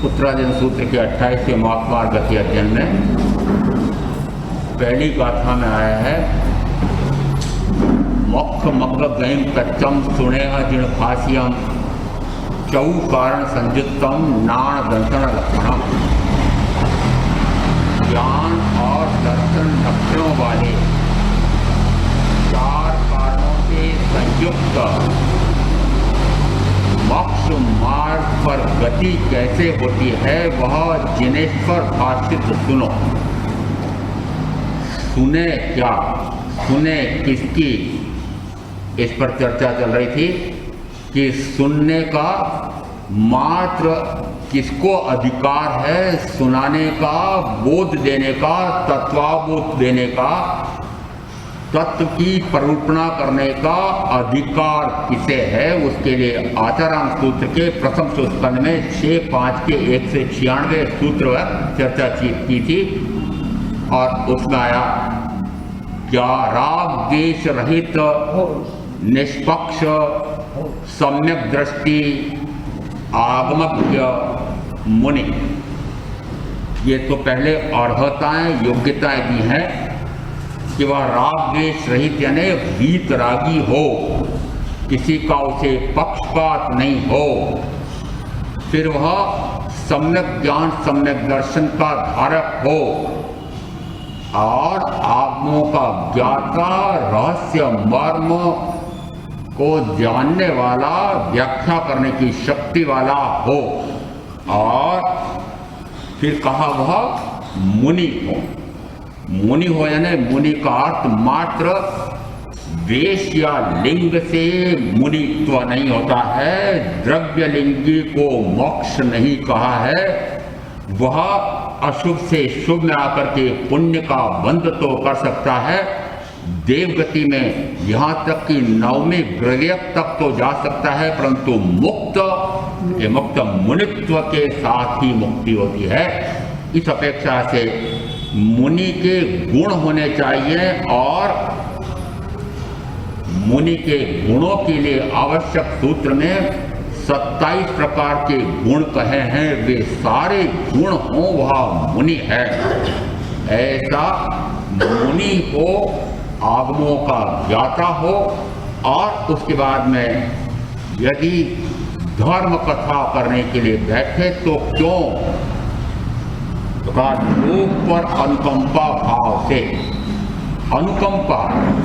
उत्तराधीन सूत्र के 28वें मार्ग गति अध्ययन में पहली गाथा में आया है मोक्ष मग्ग गयम कच्चम सुनेह जिण फासियम चौ कारण संयुक्तम नाण दर्शन लक्षणम। ज्ञान और दर्शन लक्षणों वाले चार कारणों से संयुक्त मोक्ष मार्ग पर गति कैसे होती है वह जिनेश्वर भाषित सुनो। सुने क्या, सुने किसकी, इस पर चर्चा चल रही थी कि सुनने का मात्र किसको अधिकार है, सुनाने का, बोध देने का, तत्वाबोध देने का, तत्व की परिकल्पना करने का अधिकार किसे है। उसके लिए आचारांग सूत्र के प्रथम सूत्र में 6-5 के 196 सूत्र चर्चा की थी और उसमें आया क्या राग द्वेष रहित निष्पक्ष सम्यक दृष्टि आगमज्ञ मुनि। ये तो पहले अर्हताएं योग्यताएं दी हैं कि वह राग द्वेष रहित यानी वीतरागी हो, किसी का उसे पक्षपात नहीं हो, फिर वह सम्यक ज्ञान सम्यक दर्शन का धारक हो और आगमों का ज्ञाता रहस्य मर्म को जानने वाला, व्याख्या करने की शक्ति वाला हो और फिर कहा वह मुनि हो। मुनि हो यानी मुनि का अर्थ मात्र वेश या लिंग से मुनित्व नहीं होता है, द्रव्य लिंगी को मोक्ष नहीं कहा है। वह अशुभ से शुभ में आकर के पुण्य का बंध तो कर सकता है, देवगति में यहाँ तक कि 9वें ग्रह तक तो जा सकता है, परंतु मुक्त मुनित्व के साथ ही मुक्ति होती है। इस अपेक्षा से मुनि के गुण होने चाहिए और मुनि के गुणों के लिए आवश्यक सूत्र में 27 प्रकार के गुण कहे हैं, वे सारे गुण हों वह मुनि है। ऐसा मुनि को आगमों का ज्ञाता हो और उसके बाद में यदि धर्म कथा करने के लिए बैठे तो क्यों, तो लोक पर अनुकंपा भाव से। अनुकंपा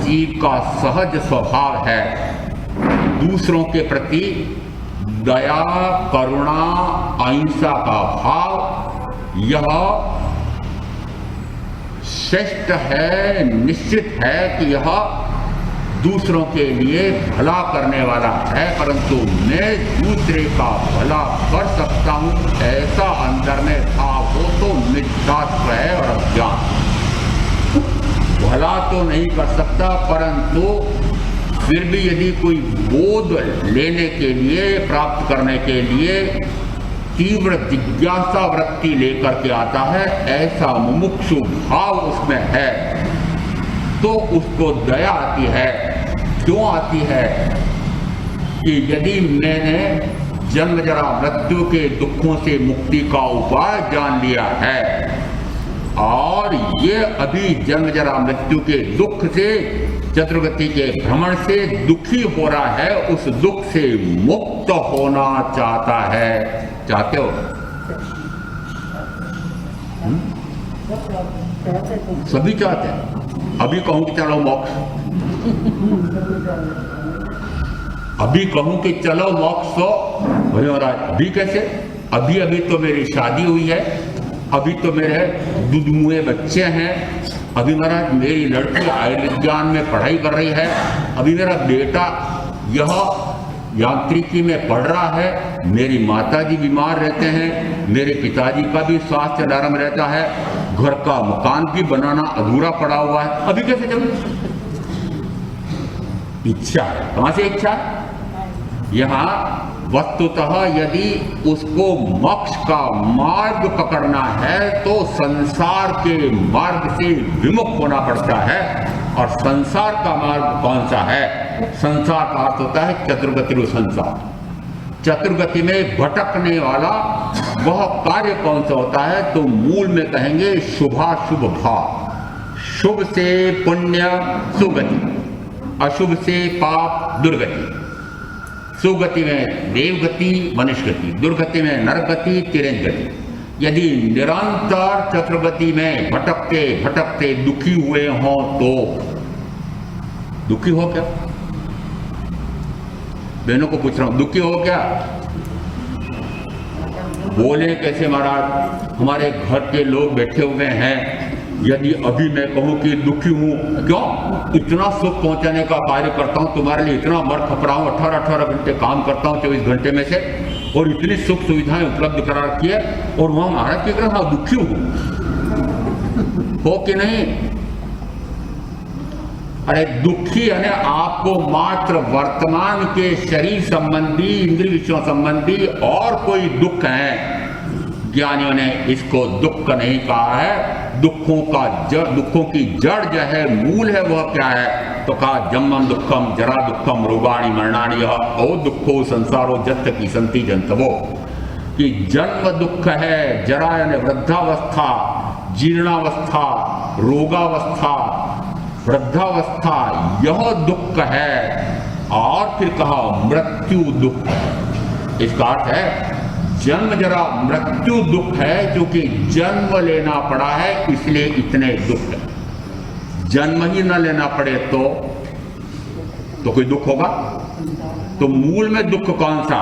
जीव का सहज स्वभाव है, दूसरों के प्रति दया करुणा अहिंसा का भाव यह श्रेष्ठ है, निश्चित है कि यह दूसरों के लिए भला करने वाला है, परंतु मैं दूसरे का भला कर सकता हूँ ऐसा अंदर में भाव हो तो मिथ्यात्व है और अज्ञान। भला तो नहीं कर सकता परंतु फिर भी यदि कोई बोध लेने के लिए, प्राप्त करने के लिए तीव्र जिज्ञासा वृत्ति लेकर के आता है, ऐसा मुमुक्षु भाव उसमें है तो उसको दया आती है। क्यों आती है कि यदि मैंने जन्म जरा मृत्यु के दुखों से मुक्ति का उपाय जान लिया है और ये अभी जन्म जरा मृत्यु के दुख से, चतुर्गति के भ्रमण से दुखी हो रहा है, उस दुख से मुक्त होना चाहता है। चाहते हो? सभी चाहते हैं। अभी कहूं कि चलो मोक्ष, अभी कहूं कि चलो मोक्ष, तो भले महाराज अभी कैसे, अभी अभी तो मेरी शादी हुई है, अभी तो मेरे दुधमुए बच्चे हैं, अभी महाराज मेरी लड़की आयुर्विज्ञान में पढ़ाई कर रही है, अभी मेरा बेटा यह यांत्रिकी में पढ़ रहा है, मेरी माताजी बीमार रहते हैं, मेरे पिताजी का भी स्वास्थ्य नरम रहता है, घर का मकान भी बनाना अधूरा पड़ा हुआ है, अभी कैसे चलूं? इच्छा, कहां से इच्छा? यहाँ वस्तुतः यदि उसको मोक्ष का मार्ग पकड़ना है तो संसार के मार्ग से विमुख होना पड़ता है। और संसार का मार्ग कौन सा है? संसार का अर्थ होता है चतुर्गति संसार। चतुर्गति में भटकने वाला वह कार्य कौन सा होता है? तो मूल में कहेंगे शुभाशुभ भाव। शुभ से पुण्य सुगति, अशुभ से पाप दुर्गति। सुगति में देवगति मनुष्य गति, दुर्गति में नरगति तिरंज गति। यदि निरंतर चतुर्गति में भटकते भटकते दुखी हुए हों तो दुखी हो क्या? बहनों को पूछ रहा हूं, दुखी हो क्या? बोले कैसे महाराज? हमारे घर के लोग बैठे हुए हैं, यदि अभी मैं कहूं कि दुखी हूं, क्यों? इतना सुख पहुंचाने का कार्य करता हूं, तुम्हारे लिए इतना मर खपरा हूं, 18-18 घंटे काम करता हूं 24 घंटे में से, और इतनी सुख सुविधाएं उपलब्ध करा रखी है, और वहां महाराज की तरह हाँ दुखी हूं, हो कि नहीं? अरे दुखी यानी आपको मात्र वर्तमान के शरीर संबंधी, इंद्रिय विषयों संबंधी और कोई दुख है। ज्ञानियों ने इसको दुख नहीं कहा है। दुखों की जड़ जो है, मूल है, वह क्या है? तो कहा जन्मं दुखम जरा दुखम रोगाणि मरणानि ओ दुखो संसारो जस्त की संति जंतवो, कि जन्म दुख है, जरा यानी वृद्धावस्था, जीर्णावस्था, रोगावस्था, वृद्धावस्था, यह दुख है। और फिर कहा मृत्यु दुख। इसका अर्थ है जन्म जरा मृत्यु दुख है, क्योंकि जन्म लेना पड़ा है इसलिए इतने दुख है। जन्म ही न लेना पड़े तो कोई दुख होगा? तो मूल में दुख कौन सा?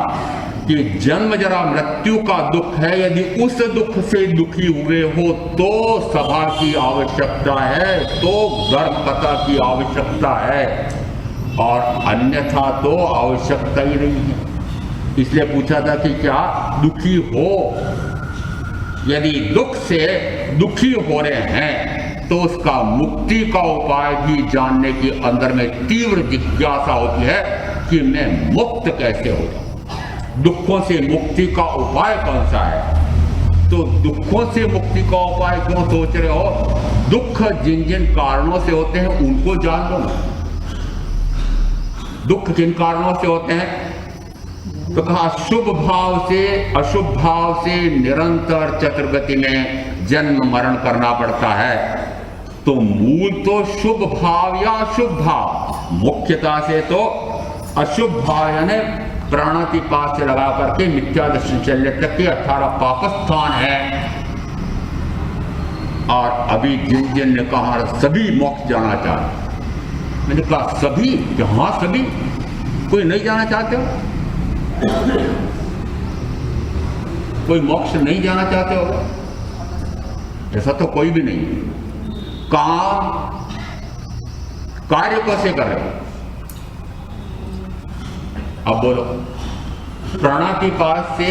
कि जन्म जरा मृत्यु का दुख है। यदि उस दुख से दुखी हुए हो तो सभा की आवश्यकता है, तो धर्म कथा की आवश्यकता है, और अन्यथा तो आवश्यकता ही नहीं है। इसलिए पूछा था कि क्या दुखी हो? यदि दुख से दुखी हो रहे हैं तो उसका मुक्ति का उपाय भी जानने की अंदर में तीव्र जिज्ञासा होती है कि मैं मुक्त कैसे हो जाऊं। दुखों से मुक्ति का उपाय कौन सा है? तो दुखों से मुक्ति का उपाय क्यों सोच रहे हो? दुख जिन जिन कारणों से होते हैं उनको जान लो। दुख किन कारणों से होते हैं? तो कहा शुभ भाव से अशुभ भाव से निरंतर चतुर्गति में जन्म मरण करना पड़ता है। तो मूल तो शुभ भाव या अशुभ भाव, मुख्यता से तो अशुभ भाव यानी प्राणातिपात से लगा करके मिथ्या दर्शन शल्य तक के 18 पापस्थान है। और अभी जिन जिन ने कहा सभी मोक्ष जाना चाहते, मैंने कहा सभी? हाँ सभी। कोई नहीं जाना चाहते हो? कोई मोक्ष नहीं जाना चाहते हो? ऐसा तो कोई भी नहीं। काम कार्य कैसे कर रहे हो? अब बोलो। प्राणातिपात से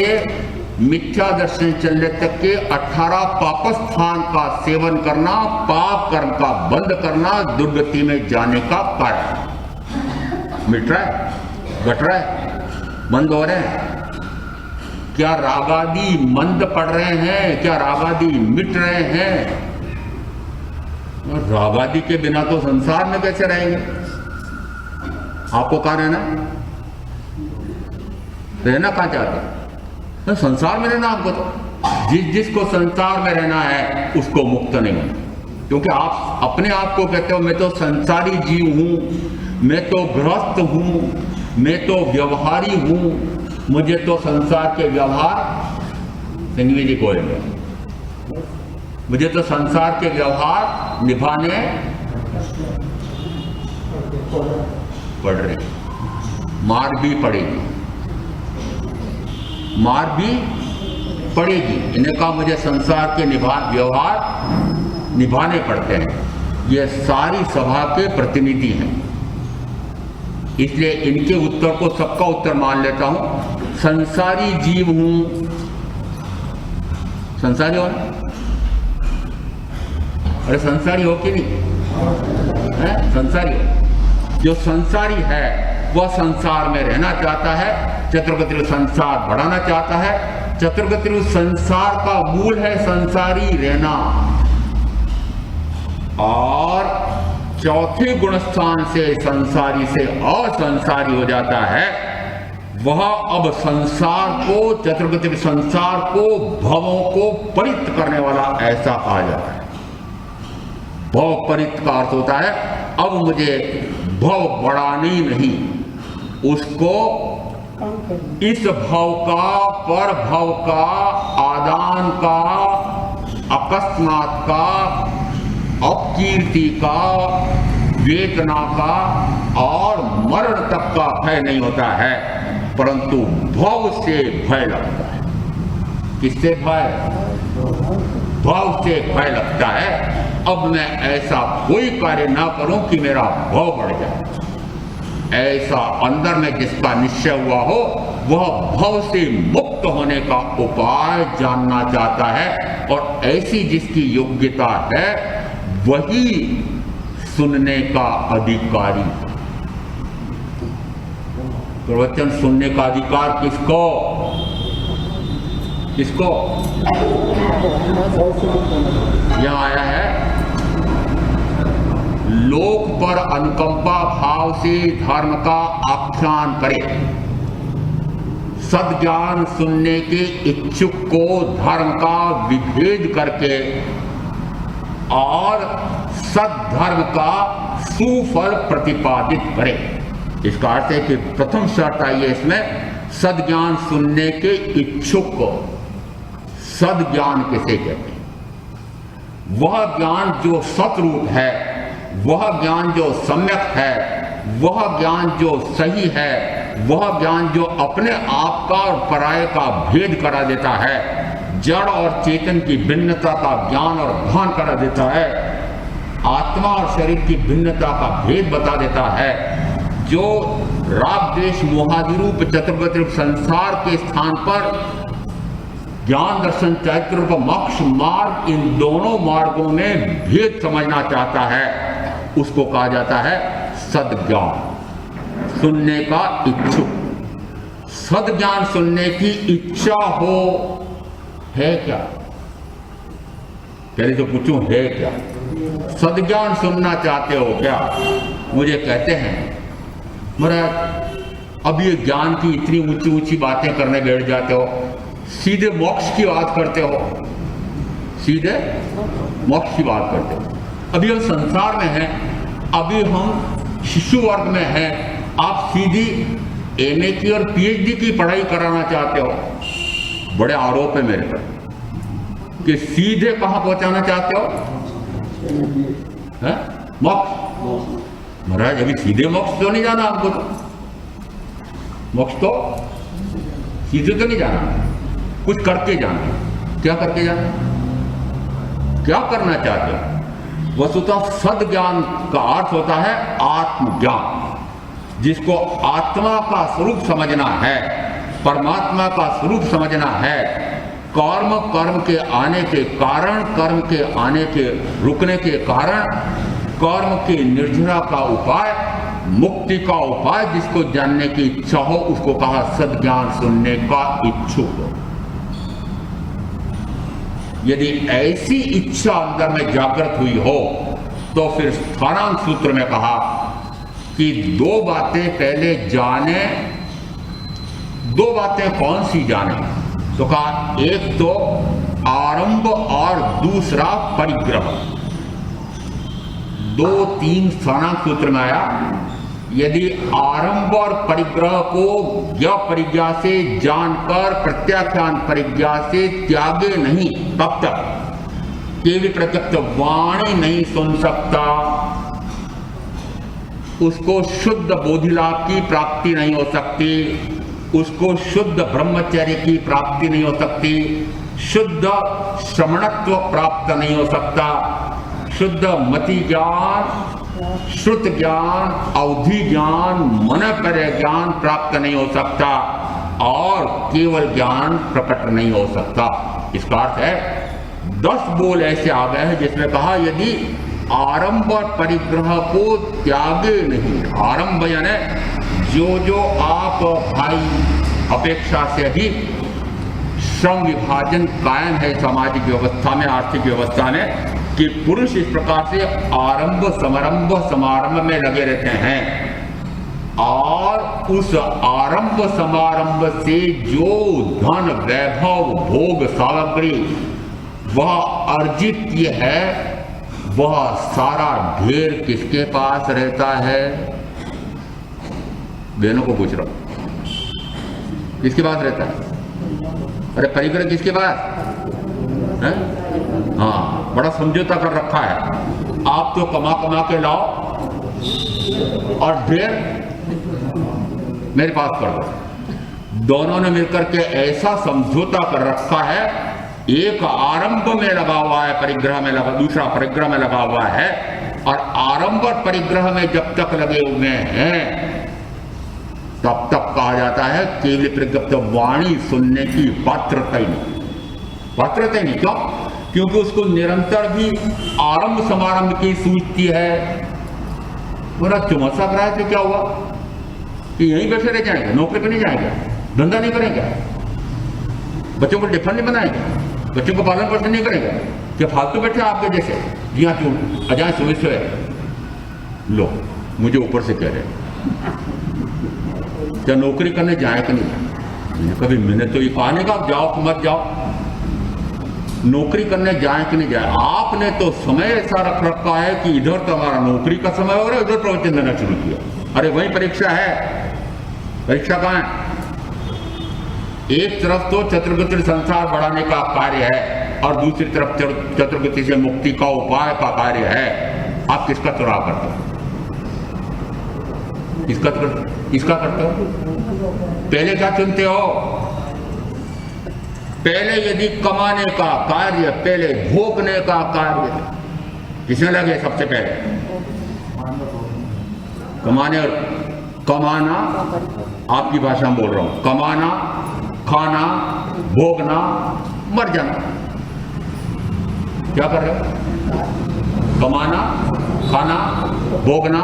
मिथ्या दर्शन चलने तक के 18 पापस्थान का सेवन करना, पाप कर्म का बंद करना, दुर्गति में जाने का कारण मिट रहा है, घट रहा है, बंद हो रहे हैं। क्या रागादि मंद पड़ रहे हैं? क्या रागादि मिट रहे हैं? रागादि के बिना तो संसार में कैसे रहेंगे? आपको कहाँ रहना? रहना कहाँ चाहते हैं? तो संसार में रहना आपको। तो जिसको संसार में रहना है उसको मुक्त नहीं होना, क्योंकि आप अपने आप को कहते हो मैं तो संसारी जीव हूं, मैं तो गृहस्थ हूं, मैं तो व्यवहारी हूं, मुझे तो संसार के व्यवहार संगवी जी को मुझे तो संसार के व्यवहार निभाने पड़ रहे, मार भी पड़ेगी, मार भी पड़ेगी। इन्हें कहा मुझे संसार के व्यवहार निभाने पड़ते हैं। ये सारी सभा के प्रतिनिधि हैं, इसलिए इनके उत्तर को सबका उत्तर मान लेता हूं। संसारी जीव हूं, संसारी हो ना? अरे संसारी हो कि नहीं है? संसारी हो। जो संसारी है वह संसार में रहना चाहता है, चतुर्गति संसार बढ़ाना चाहता है। चतुर्गति संसार का मूल है संसारी रहना, और चौथे गुण स्थान से संसारी से असंसारी हो जाता है। वह अब संसार को, चतुर्गति संसार को, भवों को परित करने वाला ऐसा कहा जाता है। भव परित का अर्थ होता है अब मुझे भव बढ़ानी नहीं, उसको इस भव का, पर भव का, आदान का, अकस्मात का, अपकीर्ति का, वेदना का और मरण तक का भय नहीं होता है, परंतु भव से भय लगता है। किससे भय? भव से भय लगता है। अब मैं ऐसा कोई कार्य ना करूं कि मेरा भव बढ़ जाए। ऐसा अंदर में जिसका निश्चय हुआ हो वह भव से मुक्त होने का उपाय जानना चाहता है, और ऐसी जिसकी योग्यता है वही सुनने का अधिकारी। प्रवचन सुनने का अधिकार किसको? किसको? यहां आया है लोक पर अनुकंपा भाव से धर्म का आख्यान करे, सद्ज्ञान सुनने के इच्छुक को धर्म का विभेद करके और सद्धर्म का सुफल प्रतिपादित करे। इसका अर्थ है कि प्रथम शर्त आई है इसमें, सद्ज्ञान सुनने के इच्छुक को। सद्ज्ञान किसे कहते हैं? वह ज्ञान जो सतरूप है, वह ज्ञान जो सम्यक है, वह ज्ञान जो सही है, वह ज्ञान जो अपने आप का और पराये का भेद करा देता है, जड़ और चेतन की भिन्नता का ज्ञान और भान करा देता है, आत्मा और शरीर की भिन्नता का भेद बता देता है, जो राग द्वेष मोहादि रूप चतुर्गति रूप संसार के स्थान पर ज्ञान दर्शन चैत्र रूप मोक्ष मार्ग, इन दोनों मार्गों में भेद समझना चाहता है, उसको कहा जाता है सद्ज्ञान। सुनने का इच्छुक। सद्ज्ञान सुनने की इच्छा हो, है क्या? पहले तो पूछूं, है क्या? सद्ज्ञान सुनना चाहते हो क्या? मुझे कहते हैं महाराज अब ये ज्ञान की इतनी ऊंची ऊंची बातें करने बैठ जाते हो, सीधे मोक्ष की बात करते हो, सीधे मोक्ष की बात करते हो। अभी हम संसार में हैं, अभी हम शिशु वर्ग में हैं, आप सीधी एमए की और पीएचडी की पढ़ाई कराना चाहते हो। बड़े आरोप है मेरे पर कि सीधे कहां पहुंचाना चाहते हो? मोक्ष। महाराज अभी सीधे मोक्ष तो नहीं जाना हमको, तो मोक्ष तो सीधे तो नहीं जाना, कुछ करके जाना। क्या करके जाना? क्या करना चाहते हो? वस्तुतः सद्ज्ञान का अर्थ होता है आत्मज्ञान, जिसको आत्मा का स्वरूप समझना है, परमात्मा का स्वरूप समझना है। कर्म, कर्म के आने के कारण, कर्म के आने के रुकने के कारण, कर्म की निर्जरा का उपाय, मुक्ति का उपाय जिसको जानने की इच्छा हो, उसको कहा सद्ज्ञान सुनने का इच्छुक हो। यदि ऐसी इच्छा अंदर में जागृत हुई हो तो फिर स्थानांक सूत्र में कहा कि दो बातें पहले जाने। दो बातें कौन सी जाने? तो कहा एक तो आरंभ और दूसरा परिग्रह। 2-3 स्थानांक सूत्र में आया, यदि आरंभ और परिग्रह को ज्ञ परिज्ञा से जानकर प्रत्याख्यान परिज्ञा से त्यागे नहीं, तब तक केवल प्रत्यक्ष वाणी नहीं सुन सकता, उसको शुद्ध बोधिलाभ की प्राप्ति नहीं हो सकती, उसको शुद्ध ब्रह्मचर्य की प्राप्ति नहीं हो सकती, शुद्ध श्रमणत्व प्राप्त नहीं हो सकता, शुद्ध मति ज्ञान, श्रुत ज्ञान, अवधि ज्ञान, मन पर ज्ञान प्राप्त नहीं हो सकता, और केवल ज्ञान प्रकट नहीं हो सकता। इसका अर्थ है 10 बोल ऐसे आ गए हैं जिसमें कहा यदि आरंभ और परिग्रह को त्यागे नहीं। आरंभ यानी जो आप भाई अपेक्षा से ही श्रम विभाजन कायम है सामाजिक व्यवस्था में, आर्थिक व्यवस्था में, कि पुरुष इस प्रकार से आरंभ समारंभ में लगे रहते हैं। और उस आरंभ समारंभ से जो धन वैभव भोग सामग्री वह अर्जित है, वह सारा ढेर किसके पास रहता है? बहनों को पूछ रहा हूं, किसके पास रहता है? अरे परिग्रह किसके पास है? हाँ, बड़ा समझौता कर रखा है। आप तो कमा कमा के लाओ और ढेर मेरे पास कर दो। दोनों ने मिलकर के ऐसा समझौता कर रखा है, एक आरंभ में लगा हुआ है, परिग्रह में लगा, दूसरा परिग्रह में लगा हुआ है। और आरंभ और परिग्रह में जब तक लगे हुए हैं तब तक कहा जाता है केवल प्रज्ञप्त वाणी सुनने की पात्रता ही नहीं, पात्रता ही नहीं। क्यों? क्योंकि उसको निरंतर भी आरंभ समारंभ की सूझती है। पूरा चुमसा करा है तो क्या हुआ कि यहीं बैठे रह जाएंगे, नौकरी पे नहीं जाएंगे, धंधा नहीं करेंगे, बच्चों को टिफिन नहीं बनाएंगे, बच्चों को पालन पोषण नहीं करेंगे, क्या फालतू बैठे आपके जैसे? जी हाँ, क्यों अजाए सुबह सुबह लो मुझे ऊपर से कह रहे क्या नौकरी करने जाए कि नहीं जाए? कभी मैंने तो ये कहा नहीं कहा जाओ कि मत जाओ, नौकरी करने जाए कि नहीं जाए। आपने तो समय ऐसा रख रखा है कि इधर तो हमारा नौकरी का समय हो रहा है, उधर प्रवचन देना शुरू किया। अरे वही परीक्षा है, परीक्षा कहाँ है? एक तरफ तो चतुर्गति संसार बढ़ाने का कार्य है और दूसरी तरफ चतुर्गति से मुक्ति का उपाय का कार्य है। आप किसका चुनाव करते हो? किसका करते हो? पहले क्या चुनते हो? पहले यदि कमाने का कार्य, पहले भोगने का कार्य किसने लगे? सबसे पहले कमाने। और कमाना आपकी भाषा में बोल रहा हूं, कमाना, खाना, भोगना, मर जाना। क्या कर रहे हो? कमाना, खाना, भोगना,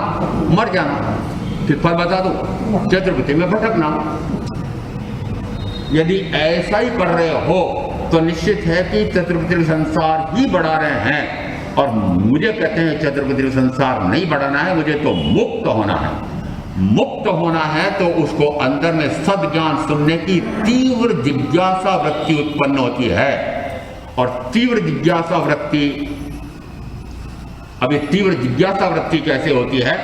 मर जाना। फिर फल बता दो, चतुर्गति में भटकना। यदि ऐसा ही कर रहे हो तो निश्चित है कि चतुर्गति संसार ही बढ़ा रहे हैं। और मुझे कहते हैं चतुर्गति संसार नहीं बढ़ाना है, मुझे तो मुक्त होना है। मुक्त होना है तो उसको अंदर में सद्ज्ञान सुनने की तीव्र जिज्ञासा वृत्ति उत्पन्न होती है। और तीव्र जिज्ञासा वृत्ति, अब ये तीव्र जिज्ञासा वृत्ति कैसे होती है?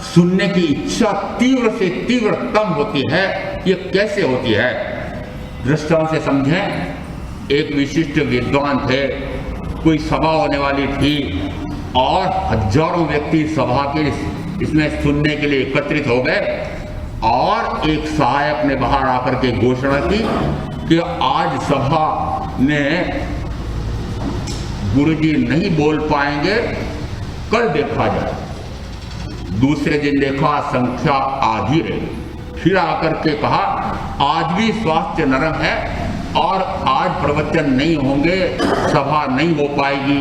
सुनने की इच्छा तीव्र से तीव्रतम होती है। ये कैसे होती है? दृष्टांत से समझें। एक विशिष्ट विद्वान थे, कोई सभा होने वाली थी और हजारों व्यक्ति सभा के इसमें सुनने के लिए एकत्रित हो गए। और एक सहायक ने बाहर आकर के घोषणा की कि आज सभा में गुरुजी नहीं बोल पाएंगे, कल देखा जाए। दूसरे दिन देखा संख्या आधी रही। फिर आकर के कहा आज भी स्वास्थ्य नरम है और आज प्रवचन नहीं होंगे, सभा नहीं हो पाएगी।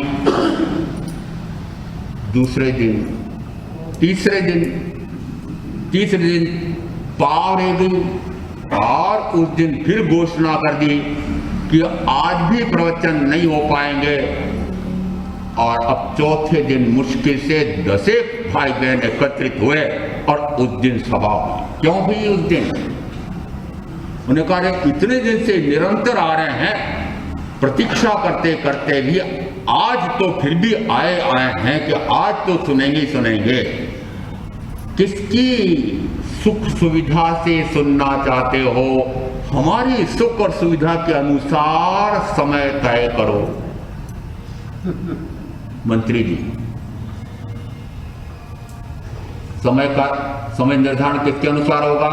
दूसरे दिन, तीसरे दिन पाव रह गई और उस दिन फिर घोषणा कर दी कि आज भी प्रवचन नहीं हो पाएंगे। और अब चौथे दिन मुश्किल से 10 भाई बहन एकत्रित हुए और उस दिन सभा हुई। क्यों हुई उस दिन? उन्हें कहा इतने दिन से निरंतर आ रहे हैं, प्रतीक्षा करते करते भी आज तो फिर भी आए हैं कि आज तो सुनेंगे ही सुनेंगे। किसकी सुख सुविधा से सुनना चाहते हो? हमारी सुख और सुविधा के अनुसार समय तय करो। मंत्री जी, समय निर्धारण किसके अनुसार होगा?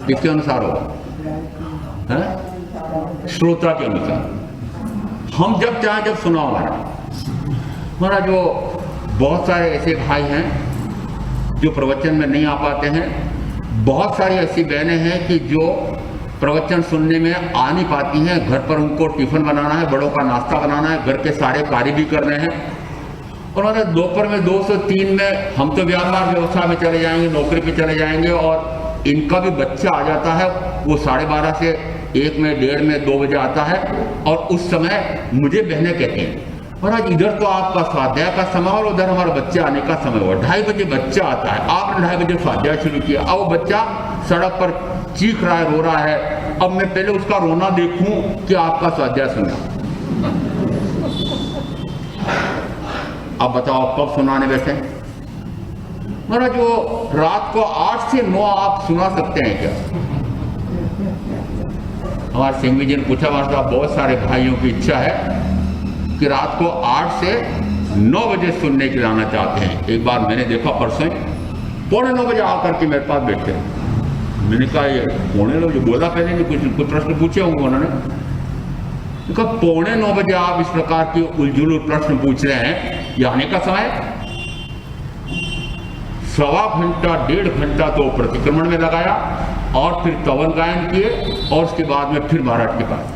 किसके अनुसार होगा? श्रोता के अनुसार। हम जब चाहे जब सुनाओ। हमारा जो बहुत सारे ऐसे भाई हैं जो प्रवचन में नहीं आ पाते हैं, बहुत सारी ऐसी बहनें हैं कि जो प्रवचन सुनने में आ नहीं पाती हैं। घर पर उनको टिफिन बनाना है, बड़ों का नाश्ता बनाना है, घर के सारे कार्य भी करने हैं। और मतलब दोपहर में 2 से 3 में हम तो व्यापार व्यवस्था में चले जाएंगे, नौकरी पे चले जाएंगे और इनका भी बच्चा आ जाता है। वो 12:30 से 1 में, 1:30 में, 2 बजे आता है। और उस समय मुझे बहनें कहती हैं महाराज इधर तो आपका स्वाध्याय का समय और उधर हमारा बच्चे आने का समय हुआ, 2:30 बजे बच्चा आता है, आपने 2:30 बजे स्वाध्याय शुरू किया। अब वो बच्चा सड़क पर चीख रहा है, रो रहा है, अब मैं पहले उसका रोना देखूं कि आपका स्वाध्याय सुना। अब बताओ कब सुनाने बैठे? महाराज वो रात को 8 से 9 आप सुना सकते हैं क्या? हमारे सिंघवी जी ने पूछा, हमारे साथ बहुत सारे भाइयों की इच्छा है कि रात को 8 से 9 बजे सुनने के लिए आना चाहते हैं। एक बार मैंने देखा परसों 9:15 बजे आकर के मेरे पास बैठे। मैंने कहा ये 9:15 बजे बोला, पहले नहीं कुछ प्रश्न पूछे होंगे उन्होंने। कहा 9:15 बजे आप इस प्रकार के उलझुल प्रश्न पूछ रहे हैं, ये आने का समय? 1.25 घंटा 1.5 घंटा तो प्रतिक्रमण में लगाया और फिर कवन गायन किए और उसके बाद में फिर महाराज के पास।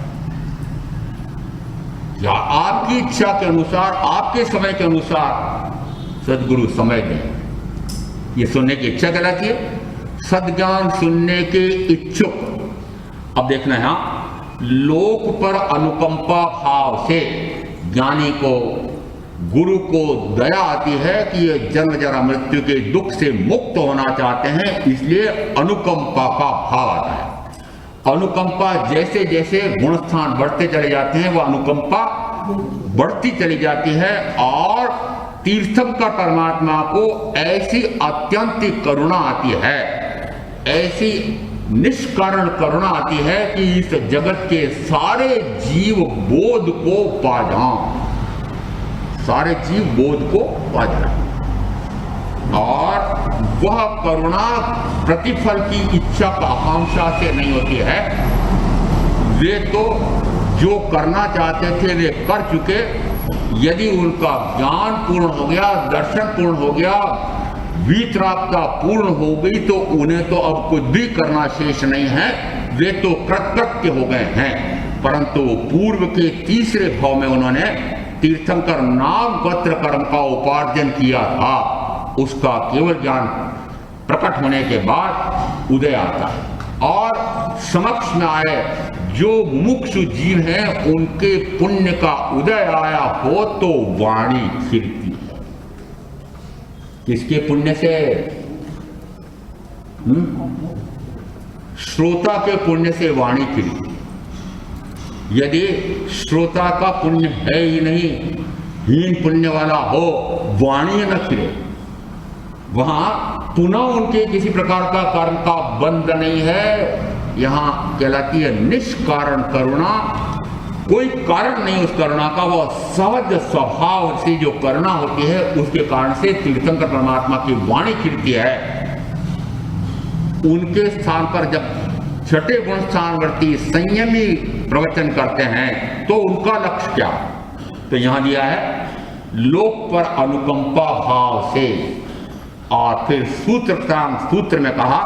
या आपकी इच्छा के अनुसार, आपके समय के अनुसार सदगुरु समय दें। ये सुनने की इच्छा कहलाती है, सद्ज्ञान सुनने के इच्छुक। अब देखना है, लोक पर अनुकंपा भाव से ज्ञानी को, गुरु को दया आती है कि ये जन्म जरा मृत्यु के दुख से मुक्त होना चाहते हैं, इसलिए अनुकंपा का भाव आता है। अनुकंपा जैसे जैसे गुणस्थान बढ़ते चले जाते हैं, वह अनुकंपा बढ़ती चली जाती है और तीर्थंकर परमात्मा को ऐसी अत्यंत करुणा आती है, ऐसी निष्कारण करुणा आती है कि इस जगत के सारे जीव बोध को पा जाएं, सारे जीव बोध को पा जाएं। और वह करुणा प्रतिफल की इच्छा का आकांक्षा से नहीं होती है। वे तो जो करना चाहते थे वे कर चुके। यदि उनका ज्ञान पूर्ण हो गया, दर्शन पूर्ण हो गया, वीतरागता पूर्ण हो गई, तो उन्हें तो अब कुछ भी करना शेष नहीं है, वे तो कृतकृत्य हो गए हैं। परंतु पूर्व के तीसरे भाव में उन्होंने तीर्थंकर नाम गोत्र कर्म का उपार्जन किया था, उसका केवल ज्ञान प्रकट होने के बाद उदय आता है और समक्ष में आए जो मुमुक्षु जीव हैं उनके पुण्य का उदय आया हो तो वाणी खिलती है। किसके पुण्य से? श्रोता के पुण्य से वाणी खिलती। यदि श्रोता का पुण्य है ही नहीं, हीन पुण्य वाला हो, वाणी न खिले, वहां पुनः उनके किसी प्रकार का कर्म का बंध नहीं है। यहां कहलाती है निष्कारण करुणा। कोई कारण नहीं उस करुणा का, वो सहज स्वभाव से जो करुणा होती है उसके कारण से तीर्थंकर परमात्मा की वाणी खिलती है। उनके स्थान पर जब छठे गुण स्थानवर्ती संयमी प्रवचन करते हैं तो उनका लक्ष्य क्या? तो यहां दिया है लोक पर अनुकंपा भाव से, और फिर सूत्र में कहा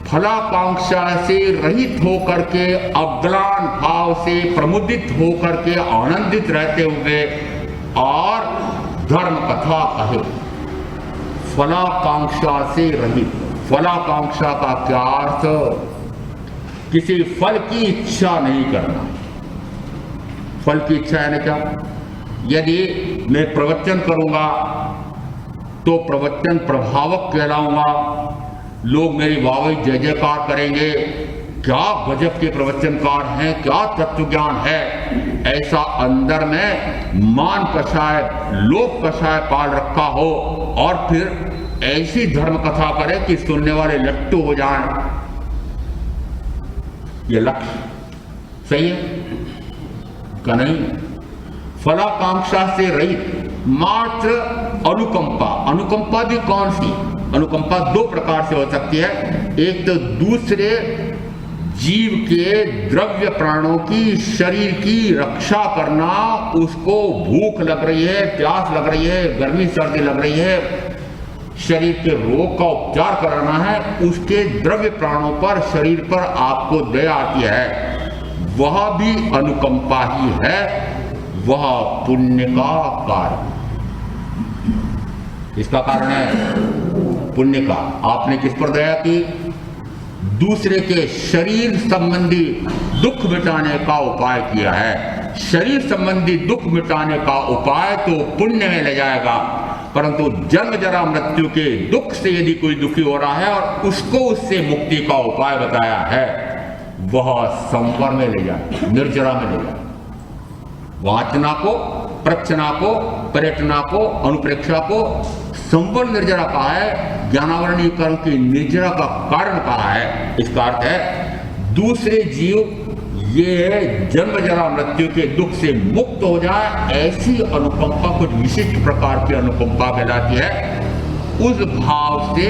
फलाकांक्षा से रहित होकर के, अग्लान भाव से प्रमुदित होकर के, आनंदित रहते हुए और धर्म कथा कहे। फलाकांक्षा से रहित, फलाकांक्षा का क्या अर्थ? किसी फल की इच्छा नहीं करना। फल की इच्छा है ना क्या? यदि मैं प्रवचन करूंगा तो प्रवचन प्रभावक कहलाऊंगा, लोग मेरी वाहवाही जय जयकार करेंगे, क्या गजब के प्रवचनकार हैं, क्या तत्व ज्ञान है, ऐसा अंदर में मान कषाय, लोक कषाय पाल रखा हो और फिर ऐसी धर्म कथा करे कि सुनने वाले लट्टू हो जाएं, ये लक्ष्य सही है का नहीं? फलाकांक्षा से रहित, मात्र अनुकंपा। अनुकंपा भी कौन सी? अनुकंपा दो प्रकार से हो सकती है। एक तो दूसरे जीव के द्रव्य प्राणों की, शरीर की रक्षा करना, उसको भूख लग रही है, प्यास लग रही है, गर्मी सर्दी लग रही है, शरीर के रोग का उपचार कराना है, उसके द्रव्य प्राणों पर, शरीर पर आपको दया आती है, वह भी अनुकंपा ही है, वह पुण्य का कारण। इसका कारण है पुण्य का। आपने किस पर दया की? दूसरे के शरीर संबंधी दुख मिटाने का उपाय किया है। शरीर संबंधी दुख मिटाने का उपाय तो पुण्य में ले जाएगा, परंतु जन्म जरा मृत्यु के दुख से यदि कोई दुखी हो रहा है और उसको उससे मुक्ति का उपाय बताया है, वह संवर में ले जाए, निर्जरा में ले जाए। वाचना को, प्रक्षना को, पर्यटना को, अनुप्रेक्षा को संवर निर्जरा कहा है, ज्ञानावरणीय कर्म की निर्जरा का कारण कहा है। इसका अर्थ है दूसरे जीव ये जन्म जरा मृत्यु के दुख से मुक्त हो जाए, ऐसी अनुकंपा कुछ विशिष्ट प्रकार की अनुकंपा कहलाती है। उस भाव से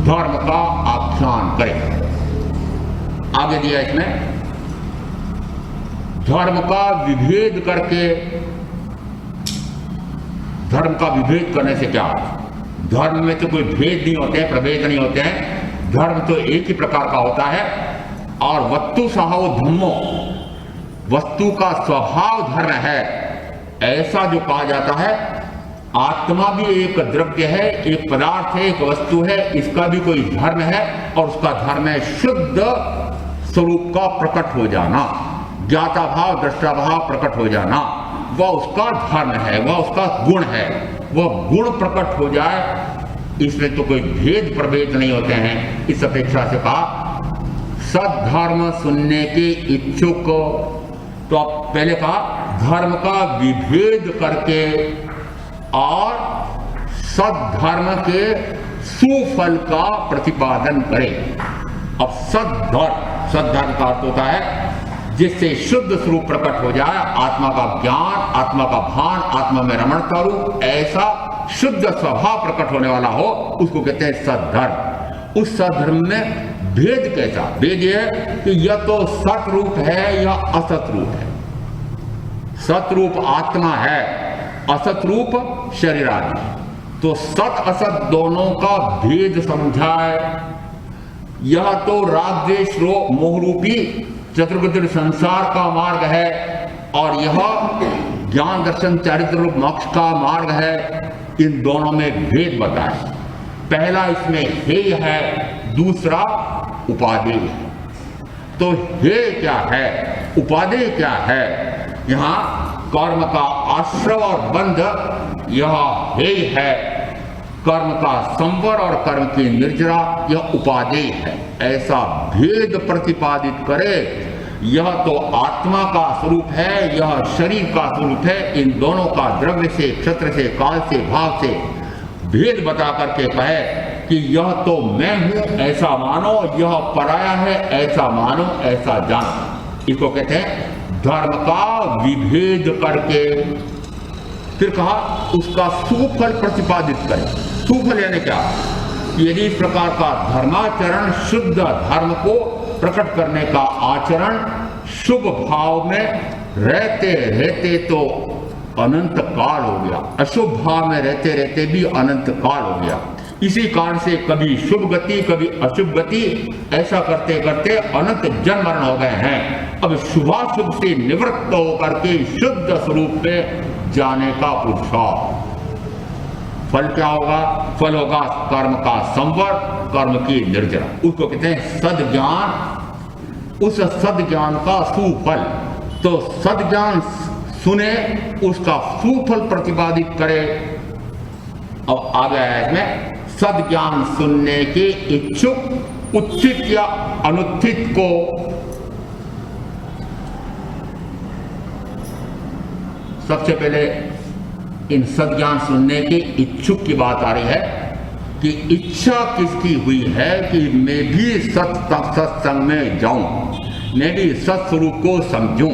धर्म का आख्यान करें। आगे दिया इसमें, धर्म का विभेद करके, धर्म का विभेद करने से क्या, धर्म में तो कोई भेद नहीं होते हैं, प्रभेद नहीं होते हैं। धर्म तो एक ही प्रकार का होता है। और वस्तु स्वभाव धम्मो, वस्तु का स्वभाव धर्म है, ऐसा जो कहा जाता है। आत्मा भी एक द्रव्य है, एक पदार्थ है, एक वस्तु है, इसका भी कोई धर्म है और उसका धर्म है शुद्ध स्वरूप का प्रकट हो जाना, ज्ञाता भाव दृष्टा भाव प्रकट हो जाना, वह उसका धर्म है, वह उसका गुण है। वह गुण प्रकट हो जाए, इसमें तो कोई भेद प्रभेद नहीं होते हैं। इस अपेक्षा से कहा सद्धर्म सुनने के इच्छुक, तो अब पहले कहा धर्म का विभेद करके और सद्धर्म के सुफल का प्रतिपादन करें। अब सद्धर्म का अर्थ होता है जिससे शुद्ध स्वरूप प्रकट हो जाए, आत्मा का ज्ञान, आत्मा का भान, आत्मा में रमणता रूप, ऐसा शुद्ध स्वभाव प्रकट होने वाला हो, उसको कहते हैं सद्धर्म। उस सद्धर्म में भेद कैसा, भेद यह है कि यह तो सत रूप है या असत रूप है। सत रूप आत्मा है, असत रूप शरीर आदि। तो सत असत दोनों का भेद समझाए। यह तो राग द्वेष मोह रूपी चतुर्विध संसार का मार्ग है और यह ज्ञान दर्शन चारित्र रूप मोक्ष का मार्ग है। इन दोनों में भेद बताए। पहला इसमें हेय है, दूसरा उपादेय है। तो हेय क्या है, उपादेय क्या है? यहाँ कर्म का आश्रव और बंध, यह हेय है। कर्म का संवर और कर्म की निर्जरा, यह उपादेय है। ऐसा भेद प्रतिपादित करे। यह तो आत्मा का स्वरूप है, यह शरीर का स्वरूप है। इन दोनों का द्रव्य से, क्षेत्र से, काल से, भाव से भेद बता करके कहे कि यह तो मैं हूं ऐसा मानो, यह पराया है ऐसा मानो, ऐसा जानो। इसको कहते हैं धर्म का विभेद करके। फिर कहा उसका सुफल प्रतिपादित करें। सुफल यानी क्या? यदि इस प्रकार का धर्माचरण, शुद्ध धर्म को प्रकट करने का आचरण शुभ भाव में रहते रहते तो अनंत काल हो गया, अशुभ भाव में रहते रहते भी अनंत काल हो गया। इसी कारण से कभी शुभ गति कभी अशुभ गति, ऐसा करते करते अनंत जन्म मरण हो गए हैं। अब शुभाशुभ से निवृत्त होकर के शुद्ध स्वरूप में जाने का पुरुषार्थ। फल क्या होगा? फल होगा कर्म का संवर, कर्म की निर्जरा। उसको कहते हैं सद्ज्ञान। उस सद्ज्ञान का सुफल, तो सद्ज्ञान सुने, उसका सुफल प्रतिपादित करे। अब आ गया है इसमें सद्ज्ञान सुनने के इच्छुक उत्थित या अनुत्थित को। सबसे पहले इन सद्ज्ञान सुनने के इच्छुक की बात आ रही है कि इच्छा किसकी हुई है कि मैं भी सत्संग में जाऊं, मैं भी सत्स्वरूप को समझूं,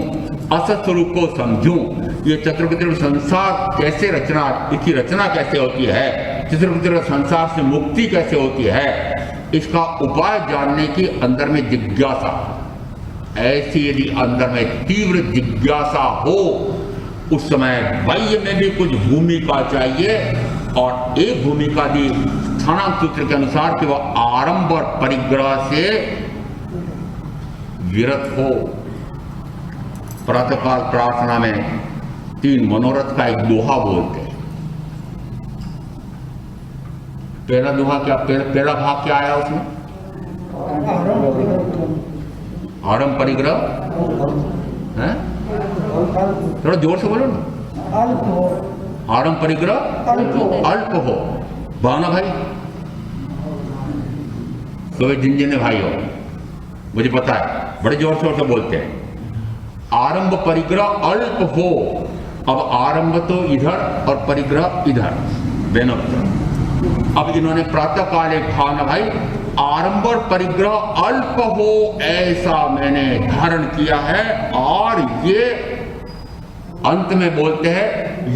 असत स्वरूप को समझूं। ये चतुर्विध संसार कैसे रचना, इसकी रचना कैसे होती है, चतुर्विध संसार से मुक्ति कैसे होती है, इसका उपाय जानने की अंदर में जिज्ञासा। ऐसी यदि अंदर में तीव्र जिज्ञासा हो, उस समय बाह्य में भी कुछ भूमिका चाहिए। और एक भूमिका दी स्थानांक सूत्र के अनुसार कि वह आरंभ और परिग्रह से विरत हो। प्रातःकाल प्रार्थना में 3 मनोरथ का एक दोहा बोलते हैं। पहला दोहा क्या, पहला भाग क्या आया उसमें? आरंभ परिग्रह है, थोड़ा जोर से बोलो ना। अल्प हो, आरंभ परिग्रह अल्प हो। भावना भाई, तो जिन भाई हो, मुझे पता है बड़े जोर शोर से बोलते हैं। आरंभ परिग्रह अल्प हो। अब आरंभ तो इधर और परिग्रह इधर, दोनों तरफ। अब इन्होंने प्रातः काल एक भावना भाई, आरंभ और परिग्रह अल्प हो ऐसा मैंने धारण किया है। और ये अंत में बोलते हैं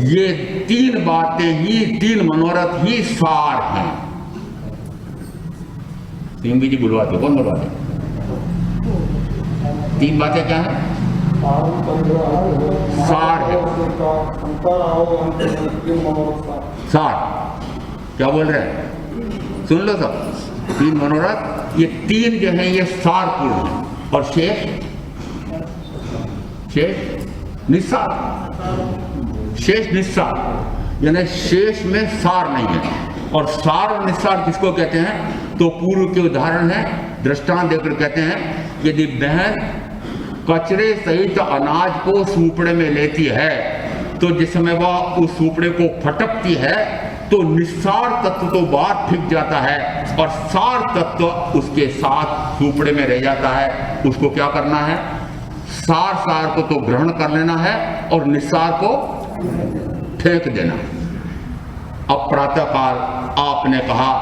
ये तीन बातें ही, तीन मनोरथ ही सार हैं। सिंह जी बुलवाते, कौन बुलवाते? तीन बातें क्या है? सार है। सार क्या बोल रहे हैं? सुन लो सब। तीन मनोरथ, ये तीन जो है ये सार पूर्ण है। और शेष निस्सार, शेष निस्सार, यानी शेष में सार नहीं है। और सार और निस्सार किसको कहते हैं? तो पूर्व के उदाहरण है, दृष्टांत देकर कहते हैं, यदि बहन कचरे सहित अनाज को सूपड़े में लेती है तो जिस समय वह उस सूपड़े को फटकती है तो निस्सार तत्व तो बाहर फेंक जाता है और सार तत्व उसके साथ सूपड़े में रह जाता है। उसको क्या करना है? सार को तो ग्रहण कर लेना है और निस्सार को फेंक देना। अब प्रातःकाल आपने कहा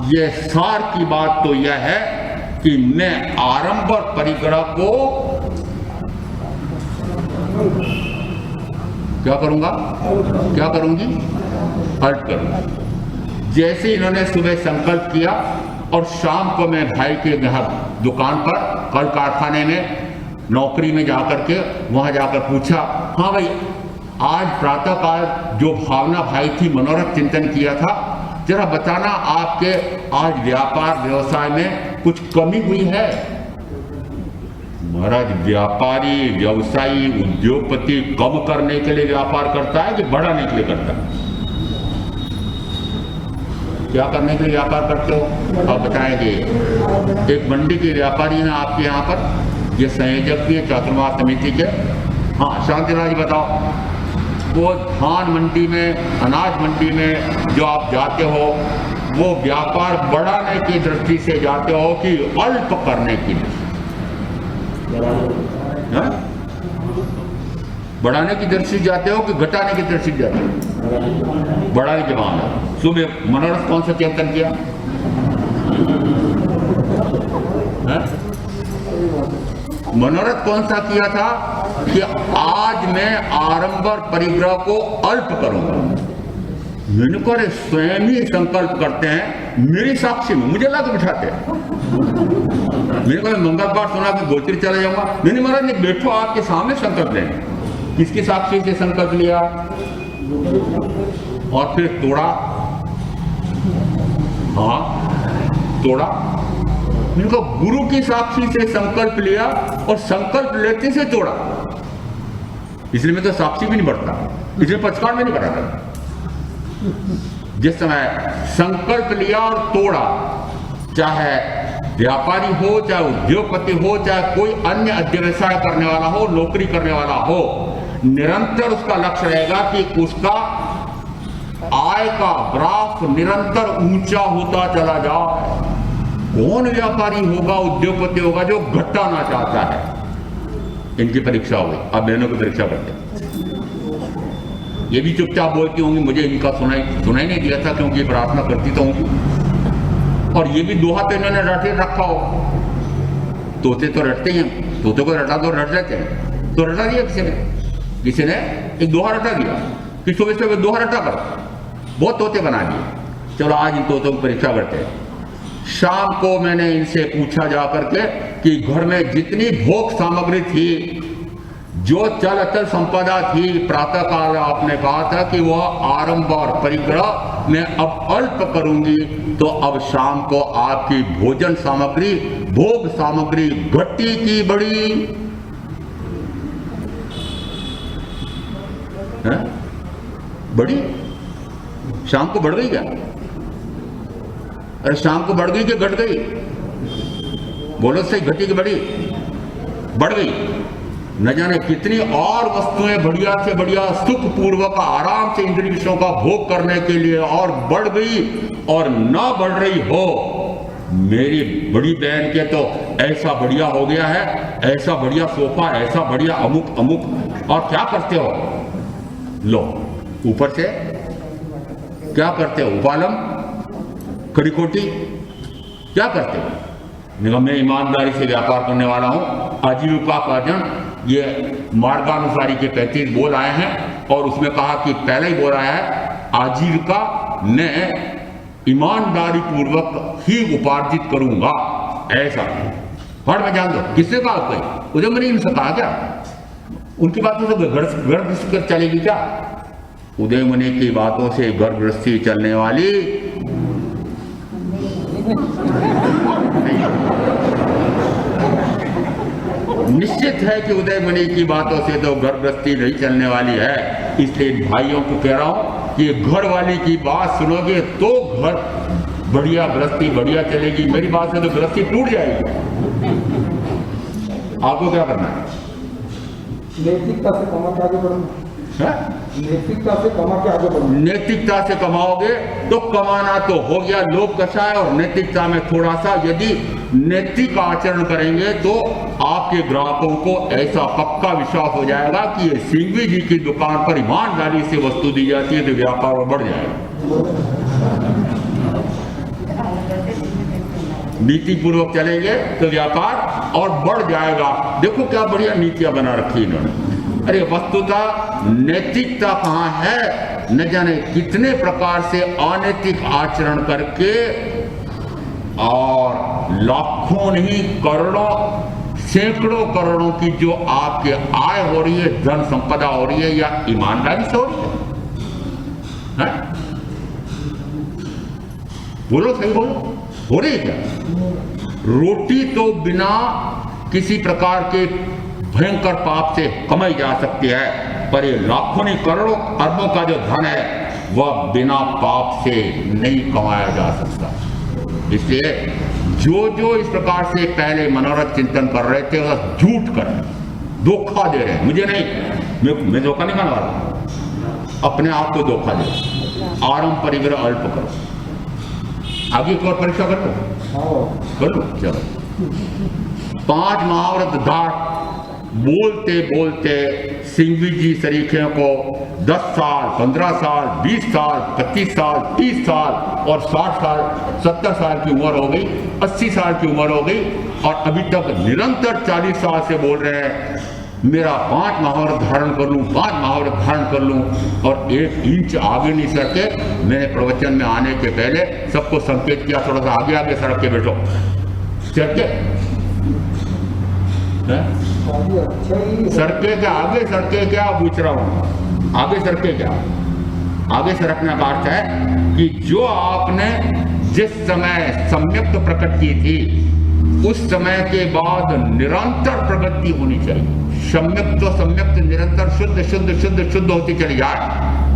यह सार की बात तो यह है कि मैं आरंभ और परिग्रह को क्या करूंगा, क्या करूंगी? अल्प करूंगी। जैसे इन्होंने सुबह संकल्प किया और शाम को मैं भाई के यहाँ दुकान पर, कल कारखाने में, नौकरी में जाकर के वहां जाकर पूछा, हाँ भाई आज प्रातःकाल जो भावना भाई थी मनोरथ चिंतन किया था, जरा बताना आपके आज व्यापार व्यवसाय में कुछ कमी हुई है? महाराज व्यापारी, व्यवसायी, उद्योगपति कम करने के लिए व्यापार करता है कि बढ़ाने के लिए करता है? क्या करने के लिए व्यापार करते हो आप बताएंगे? एक मंडी के व्यापारी हैं आपके यहाँ पर, ये संयोजक भी है चातुर्मास समिति के। हाँ शांतिनाथ जी बताओ, वो धान मंडी में, अनाज मंडी में जो आप जाते हो वो व्यापार बढ़ाने की दृष्टि से जाते हो कि अल्प करने की दृष्टि? बढ़ाने की दृष्टि जाते हो कि घटाने की दृष्टि जाते हो? बढ़ाने के मामला। सुबह मनोरथ कौन सा चिंतन किया? मनोरथ कौन सा किया था कि आज मैं आरंभ और परिग्रह को अल्प करूंगा। मैंने कहा स्वयं ही संकल्प करते हैं, मेरी साक्षी में मुझे लाके बिठाते हैं। मैंने कहा मंगलवार सुना कि गोचरी चला जाऊंगा। नहीं महाराज नहीं, बैठो आपके सामने संकल्प लें। किसकी साक्षी से संकल्प लिया और फिर तोड़ा? हाँ तोड़ा। मैंने कहा गुरु की साक्षी से संकल्प लिया और संकल्प लेते से तोड़ा। इसलिए मैं तो साक्षी भी नहीं बढ़ता, इसलिए पचकान में नहीं कराता। जिस समय संकल्प लिया और तोड़ा, चाहे व्यापारी हो, चाहे उद्योगपति हो, चाहे कोई अन्य व्यवसाय करने वाला हो, नौकरी करने वाला हो, निरंतर उसका लक्ष्य रहेगा कि उसका आय का ग्राफ निरंतर ऊंचा होता चला जाए। कौन व्यापारी होगा, उद्योगपति होगा जो घटाना चाहता है? इनकी परीक्षा हो गई। अब बहनों की परीक्षा करते हैं। ये भी चुपचाप बोलती होंगी मुझे इनका सुनाई नहीं दिया था, क्योंकि प्रार्थना करती तो होंगी। और ये भी दोहा तो इन्होंने रटे रखा हो। तोते तो रटते ही हैं, तोते को रटा तो रट जाते हैं। तो रटा दिया किसी ने एक दोहा रटा दिया कि सुबह सुबह दोहा रटा कर, बहुत तोते बना दिए। चलो आज इन तोतों की परीक्षा करते हैं। शाम को मैंने इनसे पूछा जाकर के कि घर में जितनी भोग सामग्री थी, जो चल अचल संपदा थी, प्रातःकाल आपने कहा था कि वह आरंभ और परिग्रह मैं अब अल्प करूंगी, तो अब शाम को आपकी भोजन सामग्री, भोग सामग्री घटी की बढ़ी? बढ़ी? शाम को बढ़ गई क्या? अरे शाम को बढ़ गई कि घट गई? बोलो सही, घटी की बढ़ी? बढ़ गई। न जाने कितनी और वस्तुएं बढ़िया से बढ़िया सुख पूर्वक आराम से इंद्रिय विषयों का भोग करने के लिए और बढ़ गई और न बढ़ रही हो। मेरी बड़ी बहन के तो ऐसा बढ़िया हो गया है, ऐसा बढ़िया सोफा, ऐसा बढ़िया अमुक अमुक। और क्या करते हो? लो ऊपर से क्या करते हो? उपालम, कड़ीकोटी, क्या करते हो? मैं ईमानदारी से व्यापार करने वाला हूं, आजीविका उपार्जन, ये मार्गानुसारी के 35 बोल आए हैं और उसमें कहा कि पहले ही बोल आया है आजीविका ने ईमानदारी पूर्वक ही उपार्जित करूंगा, ऐसा पढ़ में जान दो। किसने कहा? कोई उदय मनी ने कहा क्या? उनकी बातों से घर गृहस्थी चलेगी क्या? उदय मनी की बातों से घर गृहस्थी चलने वाली निश्चित है कि उदय मनी की बातों से तो घर गृहस्थी नहीं चलने वाली है। इसलिए भाइयों को कह रहा हूं कि घर वाली की बात सुनोगे तो घर बढ़िया गृहस्थी बढ़िया चलेगी, मेरी बात से तो गृहस्थी टूट जाएगी। आपको क्या करना है? नैतिकता से कमा के आगे बढ़ना। नैतिकता से कमा के आगे बढ़ना। नैतिकता से कमाओगे तो कमाना तो हो गया लोभ कषाय, और नैतिकता में थोड़ा सा यदि नैतिक आचरण करेंगे तो आपके ग्राहकों को ऐसा पक्का विश्वास हो जाएगा कि ये सिंघवी जी की दुकान पर ईमानदारी से वस्तु दी जाती है तो व्यापार बढ़ जाएगा। नीति पूर्वक चलेंगे तो व्यापार और बढ़ जाएगा। देखो क्या बढ़िया नीतियां बना रखी इन्होंने। अरे वस्तुतः नैतिकता कहाँ है? न जाने कितने प्रकार से अनैतिक आचरण करके और लाखों नहीं करोड़ों सैकड़ों करोड़ों की जो आपके आय हो रही है, धन संपदा हो रही है, या ईमानदारी से हो रही है? बोलो, सही बोलो, हो रही है क्या? रोटी तो बिना किसी प्रकार के भयंकर पाप से कमाई जा सकती है, पर ये लाखों नहीं करोड़ों अरबों का जो धन है वह बिना पाप से नहीं कमाया जा सकता। इसलिए जो इस प्रकार से पहले मनोरथ चिंतन कर रहे थे वह झूठ कर रहे, धोखा दे रहे हैं। मुझे नहीं, मैं धोखा नहीं खाने वाला, अपने आप को धोखा दे। आरंभ परिग्रह अल्प करो, आगे की और परीक्षा कर लो। चलो 5 महाव्रत धार बोलते बोलते सिंघवी जी सरीखे को 10 साल, 15 साल, 20 साल, 25 साल, 30 साल और 60 साल, 70 साल की उम्र हो गई, 80 साल की उम्र हो गई, और अभी तक निरंतर 40 साल से बोल रहे हैं मेरा 5 महाव्रत धारण कर लूं, 5 महाव्रत धारण कर लूं, और 1 इंच आगे नहीं सरके। मैंने प्रवचन में आने के पहले सबको संकेत किया थोड़ा सा आगे आगे सड़क के बैठो, सड़के क्या आगे सड़के क्या पूछ रहा हूं, आगे सड़के क्या? आगे सरकने का अर्थ है कि जो आपने जिस समय सम्यक प्रकट की थी उस समय के बाद निरंतर प्रगति होनी चाहिए। सम्यक निरंतर शुद्ध शुद्ध शुद्ध शुद्ध होती चली जाए,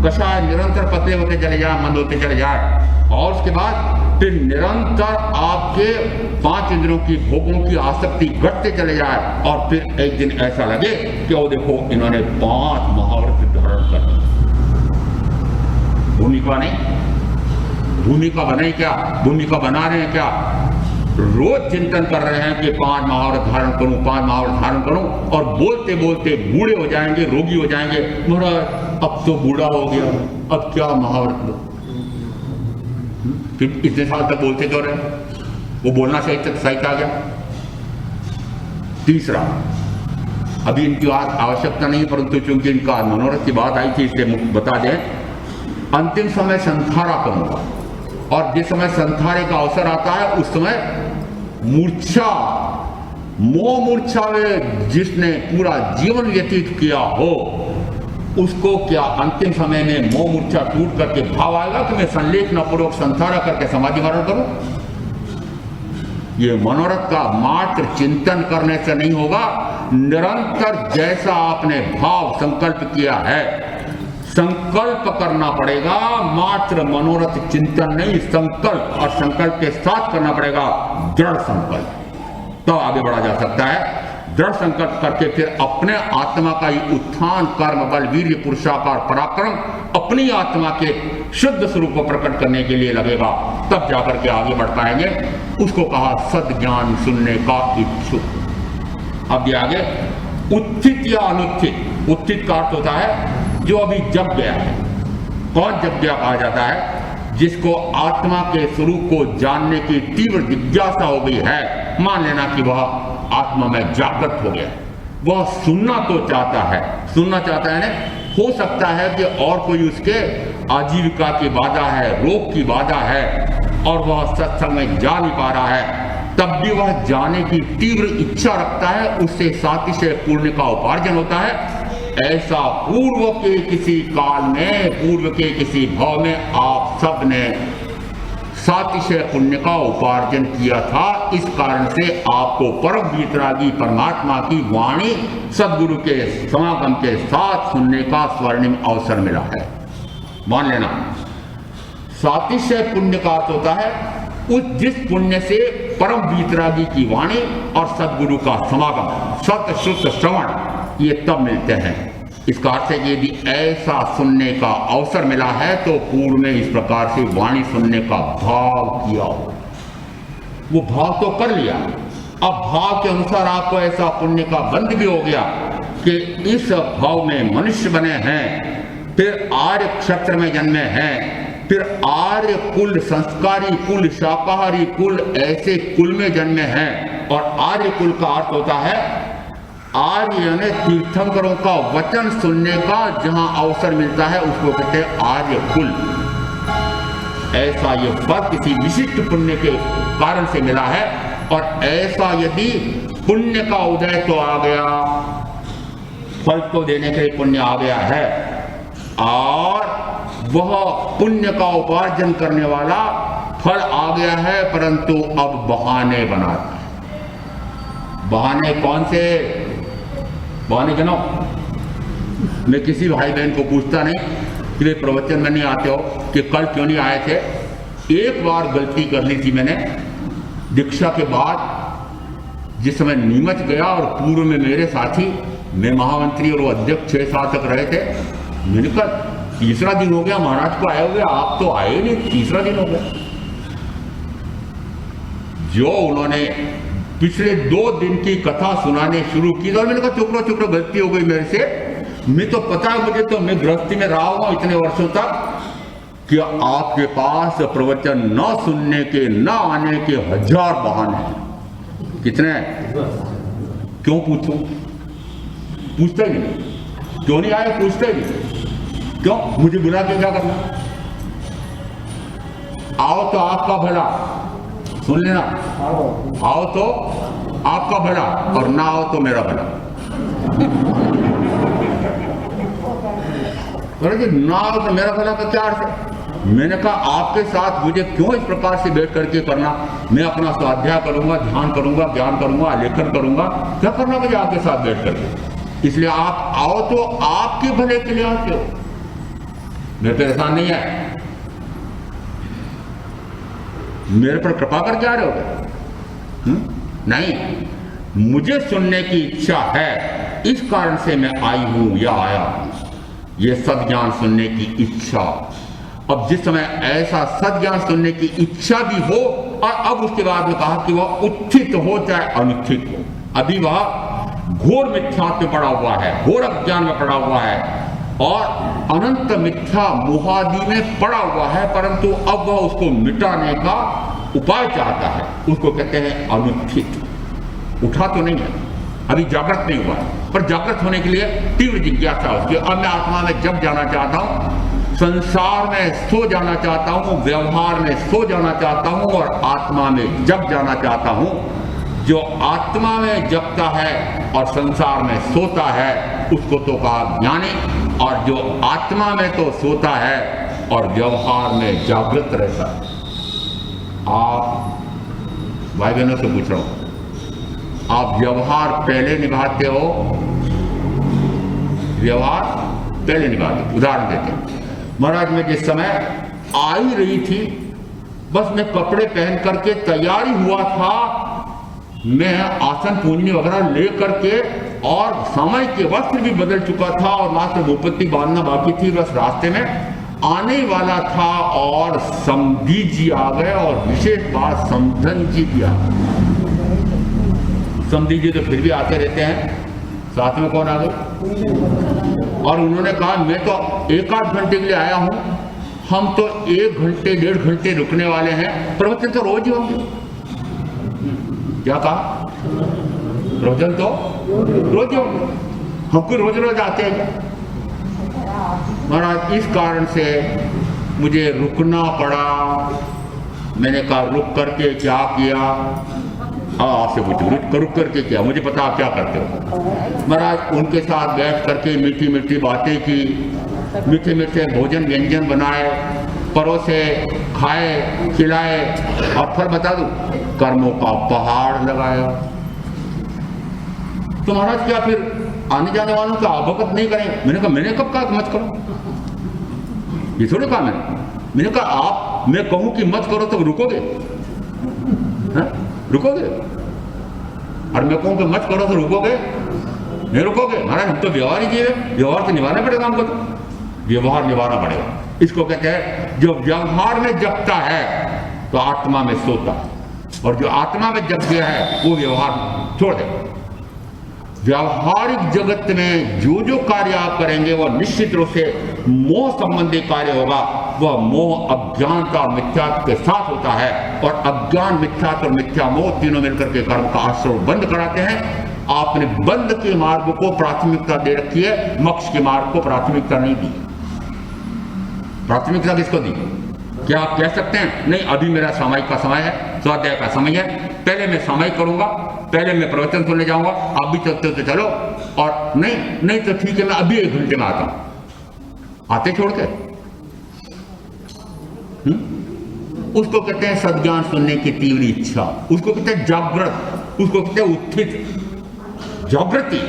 कषाय निरंतर पतले होते चले जाए, मंद होते चले जाए, और उसके बाद फिर निरंतर आपके 5 इंद्रियों की भोगों की आसक्ति घटते चले जाए, और फिर एक दिन ऐसा लगे कि वो देखो इन्होंने 5 महाव्रत धारण कर लिया। भूमिका नहीं, भूमिका बनाई क्या? भूमिका बना रहे हैं क्या? रोज चिंतन कर रहे हैं कि 5 महाव्रत धारण करूं, 5 महाव्रत धारण करूं, और बोलते बोलते बूढ़े हो जाएंगे, रोगी हो जाएंगे। महाराज अब तो बूढ़ा हो गया, अब क्या महाव्रत लो? फिर इतने साल तक बोलते क्यों रहे? वो बोलना सही आ गया। तीसरा, अभी इनकी बात आवश्यकता नहीं, परंतु चूंकि इनका मनोरथ की बात आई थी इसलिए बता दें, अंतिम समय संथारा करूंगा, और जिस समय संथारे का अवसर आता है उस समय मूर्छा, मोह मूर्छा में जिसने पूरा जीवन व्यतीत किया हो उसको क्या अंतिम समय में मोह मूर्छा टूट करके भाव आएगा कि मैं संलेखना पूर्वक संथारा करके समाधि मरण करूं? ये मनोरथ का मात्र चिंतन करने से नहीं होगा, निरंतर जैसा आपने भाव संकल्प किया है, संकल्प करना पड़ेगा। मात्र मनोरथ चिंतन नहीं, संकल्प, और संकल्प के साथ करना पड़ेगा दृढ़ संकल्प, तो आगे बढ़ा जा सकता है। दृढ़ संकल्प करके फिर अपने आत्मा का ही उत्थान, कर्म, बल, वीर्य, पुरुषाकार, पराक्रम अपनी आत्मा के शुद्ध स्वरूप को प्रकट करने के लिए लगेगा, तब जाकर के आगे बढ़ पाएंगे। उसको कहा सद्ज्ञान सुनने का इच्छुक। अब ये आगे उत्थित या अनुत्थित। उत्थित का अर्थ होता है जो अभी जग गया है। कौन जग गया कहा जाता है? जिसको आत्मा के स्वरूप को जानने की तीव्र जिज्ञासा हो गई है। मान लेना कि वह आत्मा में जागृत हो गया, वह सुनना तो चाहता है, सुनना चाहता है ना, हो सकता है कि और कोई उसके आजीविका की बाधा है, रोग की बाधा है और वह सत्संग में जा नहीं पा रहा है, तब भी वह जाने की तीव्र इच्छा रखता है, उससे सातिशय पुण्य का उपार्जन होता है। ऐसा पूर्व के किसी काल में, पूर्व के किसी भाव में आप सब ने सातिशय पुण्य का उपार्जन किया था। इस कारण से आपको परम वीतरागी परमात्मा की वाणी सद्गुरु के समागम के साथ सुनने का स्वर्णिम अवसर मिला है। मान लेना सातिशय पुण्य का अर्थ होता है जिस पुण्य से परम वीतरागी की वाणी और सद्गुरु का समागम, सत शुद्ध श्रवण, ये तब मिलते हैं। इसका अर्थ है कि यदि ऐसा सुनने का अवसर मिला है तो पूर्व में इस प्रकार से वाणी सुनने का भाव किया हो, वो भाव तो कर लिया। अब भाव के अनुसार आपको ऐसा पुण्य का बंध भी हो गया कि इस भाव में मनुष्य बने हैं, फिर आर्य क्षत्र में जन्मे हैं, फिर आर्य कुल, संस्कारी कुल, शाकाहारी कुल, ऐसे कुल में जन्मे हैं। और आर्य कुल का अर्थ होता है आर्य यानी तीर्थंकरों का वचन सुनने का जहां अवसर मिलता है उसको कहते हैं आर्य कुल। ऐसा ये पद किसी विशिष्ट पुण्य के कारण से मिला है। और ऐसा यदि पुण्य का उदय तो आ गया, फल तो देने के लिए पुण्य आ गया है, और वह पुण्य का उपार्जन करने वाला फल आ गया है, परंतु अब बहाने बनाता है। बहाने कौन से बहाने जनो? मैं किसी भाई बहन को पूछता नहीं कि वे प्रवचन में नहीं आते हो, कि कल क्यों नहीं आए थे। एक बार गलती कर ली थी मैंने दीक्षा के बाद, जिस समय नीमच गया और पूर्व में मेरे साथी, मैं महामंत्री और वो अध्यक्ष 6 साल तक रहे थे। मैंने कहा तीसरा दिन हो गया महाराज को आए हुए, आप तो आए नहीं, तीसरा दिन हो गया। जो उन्होंने पिछले 2 दिन की कथा सुनाने शुरू की और मैंने कहा चुप रहो गलती हो गई मेरे से। मैं तो पता है मुझे, तो मैं गृहस्थी में रहा हूं इतने वर्षों तक कि आपके पास प्रवचन न सुनने के, न आने के 1000 बहाने। कितने? क्यों पूछूं? पूछते ही नहीं। क्यों नहीं आए? पूछते ही नहीं। क्यों? मुझे बुला के क्या करना? आओ तो आपका भला, सुन लेना, आओ तो आपका भला और ना आओ तो मेरा भला। ना आओ तो मेरा भला का क्या अर्थ है? मैंने कहा आपके साथ मुझे क्यों इस प्रकार से बैठ करके करना? मैं अपना स्वाध्याय करूंगा, ध्यान करूंगा, ज्ञान करूंगा, लेखन करूंगा, क्या करना मुझे आपके साथ बैठ करके? इसलिए आप आओ तो आपके भले के लिए आते हो, मैं परेशान नहीं है। मेरे पर कृपा कर जा रहे हो? नहीं, मुझे सुनने की इच्छा है, इस कारण से मैं आई हूं या आया हूं। ये सद्ज्ञान सुनने की इच्छा। अब जिस समय ऐसा सद्ज्ञान सुनने की इच्छा भी हो, और अब उसके बाद में कहा कि वह उत्थित हो चाहे अनुत्थित हो, अभी वह घोर मिथ्यात्व में पड़ा हुआ है, घोर अज्ञान में पड़ा हुआ है और अनंत मिथ्या मोहादि में पड़ा हुआ है, परंतु अब वह उसको मिटाने का उपाय चाहता है, उसको कहते हैं अनुत्थित। उठा तो नहीं है, अभी जागृत नहीं हुआ है, पर जागृत होने के लिए तीव्र जिज्ञासा उसकी। अब मैं आत्मा में जब जाना चाहता हूँ, संसार में सो जाना चाहता हूँ, व्यवहार में सो जाना चाहता हूँ और आत्मा में जब जाना चाहता हूँ। जो आत्मा में जगता है और संसार में सोता है उसको तो कहा ज्ञानी, और जो आत्मा में तो सोता है और व्यवहार में जागृत रहता है। आप भाई बहनों से पूछ रहा हूं, आप व्यवहार पहले निभाते हो? व्यवहार पहले निभाते? उदाहरण देते हैं, महाराज मैं जिस समय आ ही रही थी, बस मैं कपड़े पहन करके तैयारी हुआ था मैं आसन पूंजी वगैरह ले करके और समय के वस्त्र भी बदल चुका था और मात्र भूपत्ति बांधना बाकी थी, बस रास्ते में आने वाला था और समधी जी आ गए और विशेष बात समधन जी भी आ गए। समधी जी तो फिर भी आते रहते हैं, साथ में कौन आ गए? और उन्होंने कहा मैं तो 1-8 घंटे के लिए आया हूं, हम तो 1 घंटे 1.5 घंटे रुकने वाले हैं, प्रवचन तो रोज ही होंगे। क्या कहा? प्रवचन तो रोज ही होंगे, हमको रोज रोज आते हैं क्या? महाराज इस कारण से मुझे रुकना पड़ा। मैंने कहा रुक करके क्या किया? आपसे पूछो रुक करके क्या? मुझे पता आप क्या करते हो। महाराज उनके साथ बैठ करके मीठी मीठी बातें की, मीठे मीठे भोजन व्यंजन बनाए, परोसे, खाए, खिलाए और फिर बता दूं कर्मों का पहाड़ लगाया। तो महाराज क्या फिर आने जाने वालों का अवगत नहीं करें? मैंने कहा मैंने कब कहा मत करो, ये थोड़ी कहा मैंने कहा आप, मैं कहूं कि मत करो तो रुकोगे? रुकोगे? और मैं कहूं कि मत करो तो रुकोगे? नहीं रुकोगे। महाराज हम तो व्यवहार ही जीव है, व्यवहार तो निभाना पड़ेगा हमको, तो व्यवहार निभाना पड़ेगा। इसको कहते हैं जो व्यवहार में जगता है तो आत्मा में सोता, और जो आत्मा में जग गया है वो व्यवहार छोड़ दे। व्यावहारिक जगत में जो कार्य आप करेंगे वह निश्चित रूप से मोह संबंधी कार्य होगा। वह मोह अज्ञानता और मिथ्यात्व के साथ होता है, और अज्ञान, मिथ्यात्व और मिथ्या मोह तीनों मिलकर के कर्म का आश्रय बंद कराते हैं। आपने बंद के मार्ग को प्राथमिकता दे रखी है, मोक्ष के मार्ग को प्राथमिकता नहीं दी। प्राथमिकता किसको दी? क्या आप कह सकते हैं नहीं अभी मेरा सामायिक का समय है, स्वाध्याय का समय है, पहले मैं सामायिक करूंगा, पहले मैं प्रवचन सुनने जाऊंगा, आप भी चलते हो तो चलो, और नहीं तो ठीक है मैं अभी 1 घंटे में आता हूं। आते छोड़ के उसको कहते हैं सद्ज्ञान सुनने की तीव्र इच्छा, उसको कहते हैं जागृत, उसको कहते हैं उत्थित जागृति।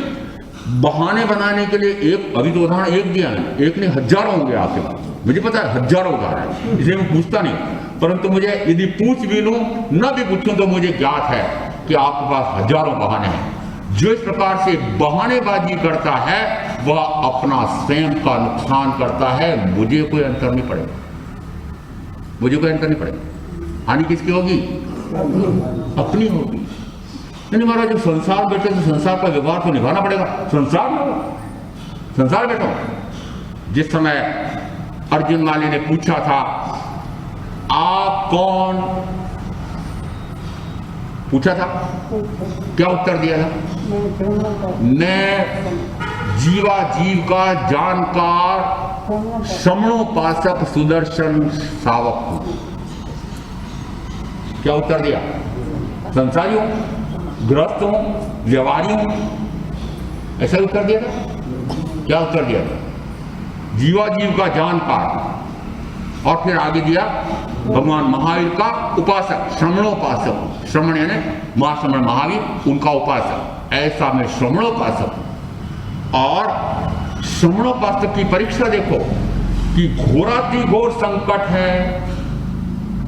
बहाने बनाने के लिए एक, अभी तो उदाहरण एक दिया है, एक नहीं हजारों होंगे आपके पास, मुझे पता है हजारों उदाहरण, इसलिए मैं पूछता नहीं, परंतु मुझे यदि पूछ भी लूं न भी पूछूं तो मुझे ज्ञात है कि आपके पास हजारों बहाने हैं। जो इस प्रकार से बहानेबाजी करता है वह अपना स्वयं का नुकसान करता है। मुझे कोई अंतर नहीं पड़ेगा, मुझे कोई अंतर नहीं पड़ेगा। हानि किसकी होगी? अपनी होगी। नहीं महाराज जब संसार बैठे तो संसार का व्यवहार तो निभाना पड़ेगा। संसार बैठो। जिस समय अर्जुन माली ने पूछा था आप कौन, पूछा था, क्या उत्तर दिया था? मैं जीवा जीव का जानकार श्रमणोपासक सुदर्शन सावक हूं। क्या उत्तर दिया? संसारी हूं, गृहस्थ हूं, व्यवहारी हूं, ऐसा उत्तर दिया था। क्या उत्तर दिया था? जीवा जीव का जानकार, और फिर आगे दिया भगवान महावीर का उपासक, श्रमणोपासक, श्रमण यानी महाश्रमण महावीर उनका उपासक, ऐसा मैं श्रमणोपासक हूं। और श्रमणोपासक की परीक्षा देखो कि घोराति घोर संकट है।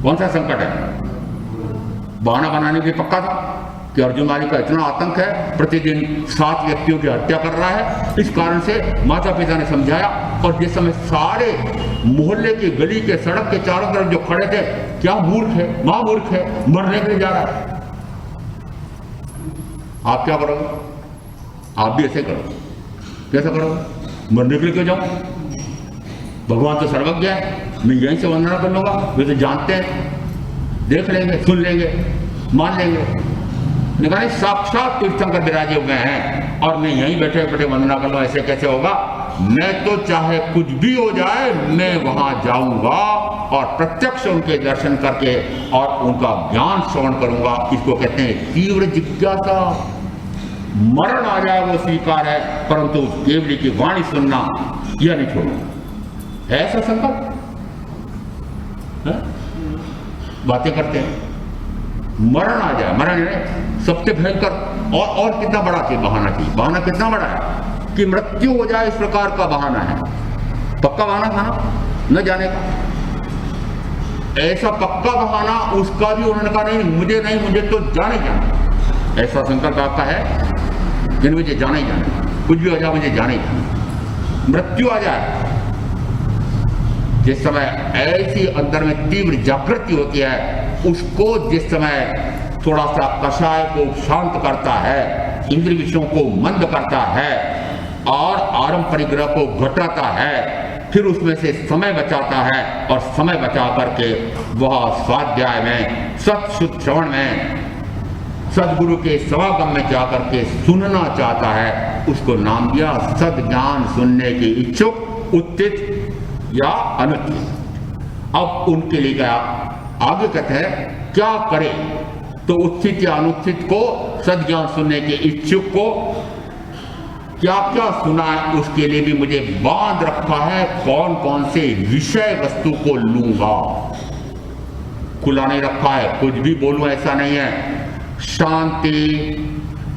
कौन सा संकट है? बहाना बनाने के लिए पक्का था कि अर्जुन माली का इतना आतंक है, प्रतिदिन 7 व्यक्तियों की हत्या कर रहा है। इस कारण से माता पिता ने समझाया, और जिस समय सारे मोहल्ले की गली के सड़क के चारों तरफ जो खड़े थे, क्या मूर्ख है, महामूर्ख है, मरने के लिए जा रहा है। आप क्या करोगे? आप भी ऐसे करो। कैसा करोगे? मरने के लिए क्यों जाऊं? भगवान तो सर्वज्ञ है, मैं यहीं से वंदना कर लूंगा, वे तो जानते हैं, देख लेंगे, सुन लेंगे, मान लेंगे। निकाय साक्षात तीर्थंकर विराजे हुए हैं और मैं यहीं बैठे बैठे वंदना कर लूं, ऐसे कैसे होगा? मैं तो चाहे कुछ भी हो जाए मैं वहां जाऊंगा और प्रत्यक्ष उनके दर्शन करके और उनका ज्ञान श्रवण करूंगा। इसको कहते हैं तीव्र जिज्ञासा। मरण आ जाए वो स्वीकार है, परंतु केवली की वाणी सुनना यह नहीं छोड़ना। ऐसा संकल्प बातें करते हैं, मरण आ जाए, मरण सबसे भयंकर और कितना बड़ा थी बहाना थी। बहाना कितना बड़ा है कि मृत्यु हो जाए, इस प्रकार का बहाना है। पक्का बहाना था ना, न जाने का। ऐसा पक्का बहाना उसका भी उन्होंने कहा नहीं मुझे तो जाने जाना। ऐसा संकल्प आपका है कि मुझे जाना ही जाना, कुछ भी हो जाए मुझे जाना ही जाना, मृत्यु आ जाए। जिस समय ऐसी अंदर में तीव्र जागृति होती है, उसको जिस समय थोड़ा सा कषाय को शांत करता है, इंद्रिय विषयों को मंद करता है और आरंभ परिग्रह को घटाता है, फिर उसमें से समय बचाता है और समय बचा करके वह स्वाध्याय में, सत्सुत श्रवण में, सदगुरु के समागम में जाकर के सुनना चाहता है, उसको नाम दिया सद्ज्ञान सुनने की इच्छुक, उत्थित या अनुचित। अब उनके लिए क्या आगे कहते हैं क्या करे, तो उत्थित या अनुचित को, सद्ज्ञान सुनने के इच्छुक को क्या क्या सुना है, उसके लिए भी मुझे बांध रखा है कौन कौन से विषय वस्तु को लूंगा। खुला नहीं रखा है, कुछ भी बोलूं ऐसा नहीं है। शांति,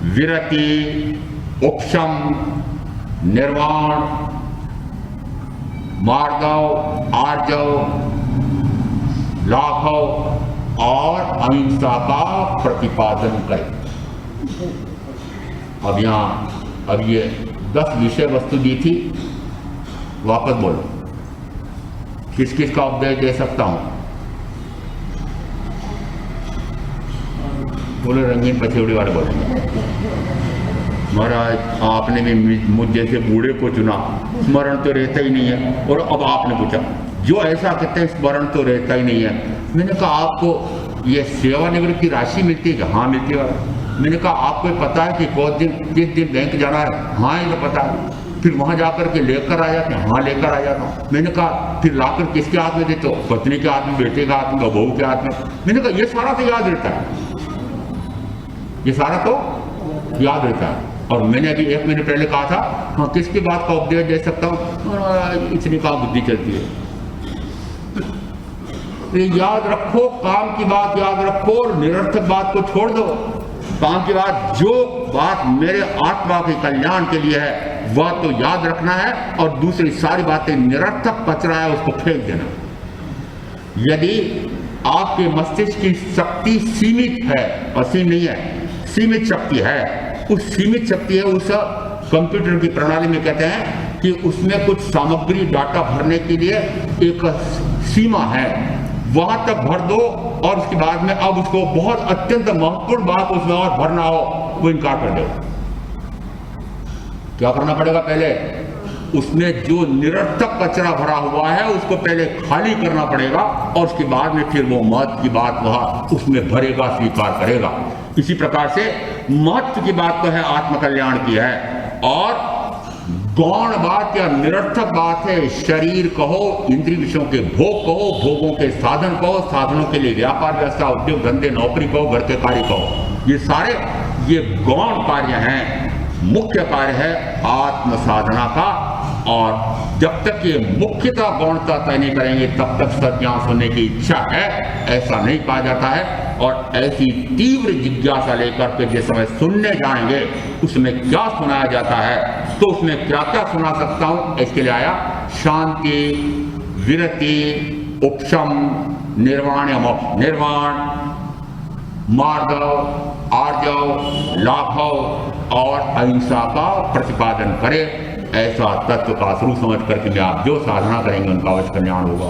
विरति, उपशम, निर्वाण, मार्गव, आर्जव, लाघव और अहिंसा का प्रतिपादन करें। अब ये 10 विषय वस्तु दी थी, वापस बोलो किस किस का उपदेश दे सकता हूं? बोलो, रंगीन पछेवड़ी वाले बोलेंगे। महाराज आपने भी मुझ जैसे बूढ़े को चुना, स्मरण तो रहता ही नहीं है, और अब आपने पूछा जो ऐसा कहते हैं स्मरण तो रहता ही नहीं है। मैंने कहा आपको ये सेवानिवृत्ति राशि मिलती है? हाँ मिलती है। मैंने कहा आपको पता है कि कौन दिन किस दिन बैंक जाना है? हाँ ये तो पता है। फिर वहां जाकर के लेकर आ जाते हैं? हाँ लेकर आ जाता हूँ। मैंने कहा फिर लाकर किसके हाथ में देते हो? पत्नी के हाथ में, बेटे के हाथ में, बहू के हाथ में। मैंने कहा ये सारा तो याद रहता है, ये सारा तो याद रहता है। और मैंने अभी 1 महीने पहले कहा था हाँ किसकी बात का उपदेश दे सकता हूँ? इतनी काम बुद्धि चलती है। तो याद रखो, काम की बात याद रखो और निरर्थक बात को छोड़ दो। काम की बात, जो बात मेरे आत्मा के कल्याण के लिए है वह तो याद रखना है, और दूसरी सारी बातें निरर्थक कचरा है उसको फेंक देना। यदि आपके मस्तिष्क की शक्ति सीमित है, असीम नहीं है, सीमित शक्ति है, उस सीमित शक्ति है, उस कंप्यूटर की प्रणाली में कहते हैं कि उसमें कुछ सामग्री डाटा भरने के लिए एक सीमा है, वहां तक भर दो और उसके बाद में अब उसको बहुत अत्यंत महत्वपूर्ण बात उसमें और भरना हो वो इनकार कर दो। क्या करना पड़ेगा? पहले उसमें जो निरर्थक कचरा भरा हुआ है उसको पहले खाली करना पड़ेगा, और उसके बाद में फिर वो महत्व की बात वहां उसमें भरेगा, स्वीकार करेगा। इसी प्रकार से महत्व की बात तो है आत्मकल्याण की है, और गौण बात या निरर्थक बात है शरीर कहो, इंद्रिय विषयों के भोग कहो, भोगों के साधन कहो, साधनों के लिए व्यापार व्यवस्था, उद्योग धंधे, नौकरी कहो, घर के कार्य कहो, ये सारे ये गौण कार्य हैं। मुख्य कार्य है आत्म साधना का, और जब तक ये मुख्यता गौणता तय नहीं करेंगे तब तक सज्ञान सुनने की इच्छा है ऐसा नहीं कहा जाता है। और ऐसी तीव्र जिज्ञासा लेकर के जिस समय सुनने जाएंगे उसमें क्या सुनाया जाता है, तो उसमें क्या क्या सुना सकता हूं, इसके लिए आया शांति, विरति, उपशम, निर्वाण या मोक्ष, निर्वाण, मार्गव, आर्जव, लाघव और अहिंसा का प्रतिपादन करे। ऐसा तत्व का स्वरूप समझ करके आप जो साधना करेंगे उनका अवश्य कल्याण होगा।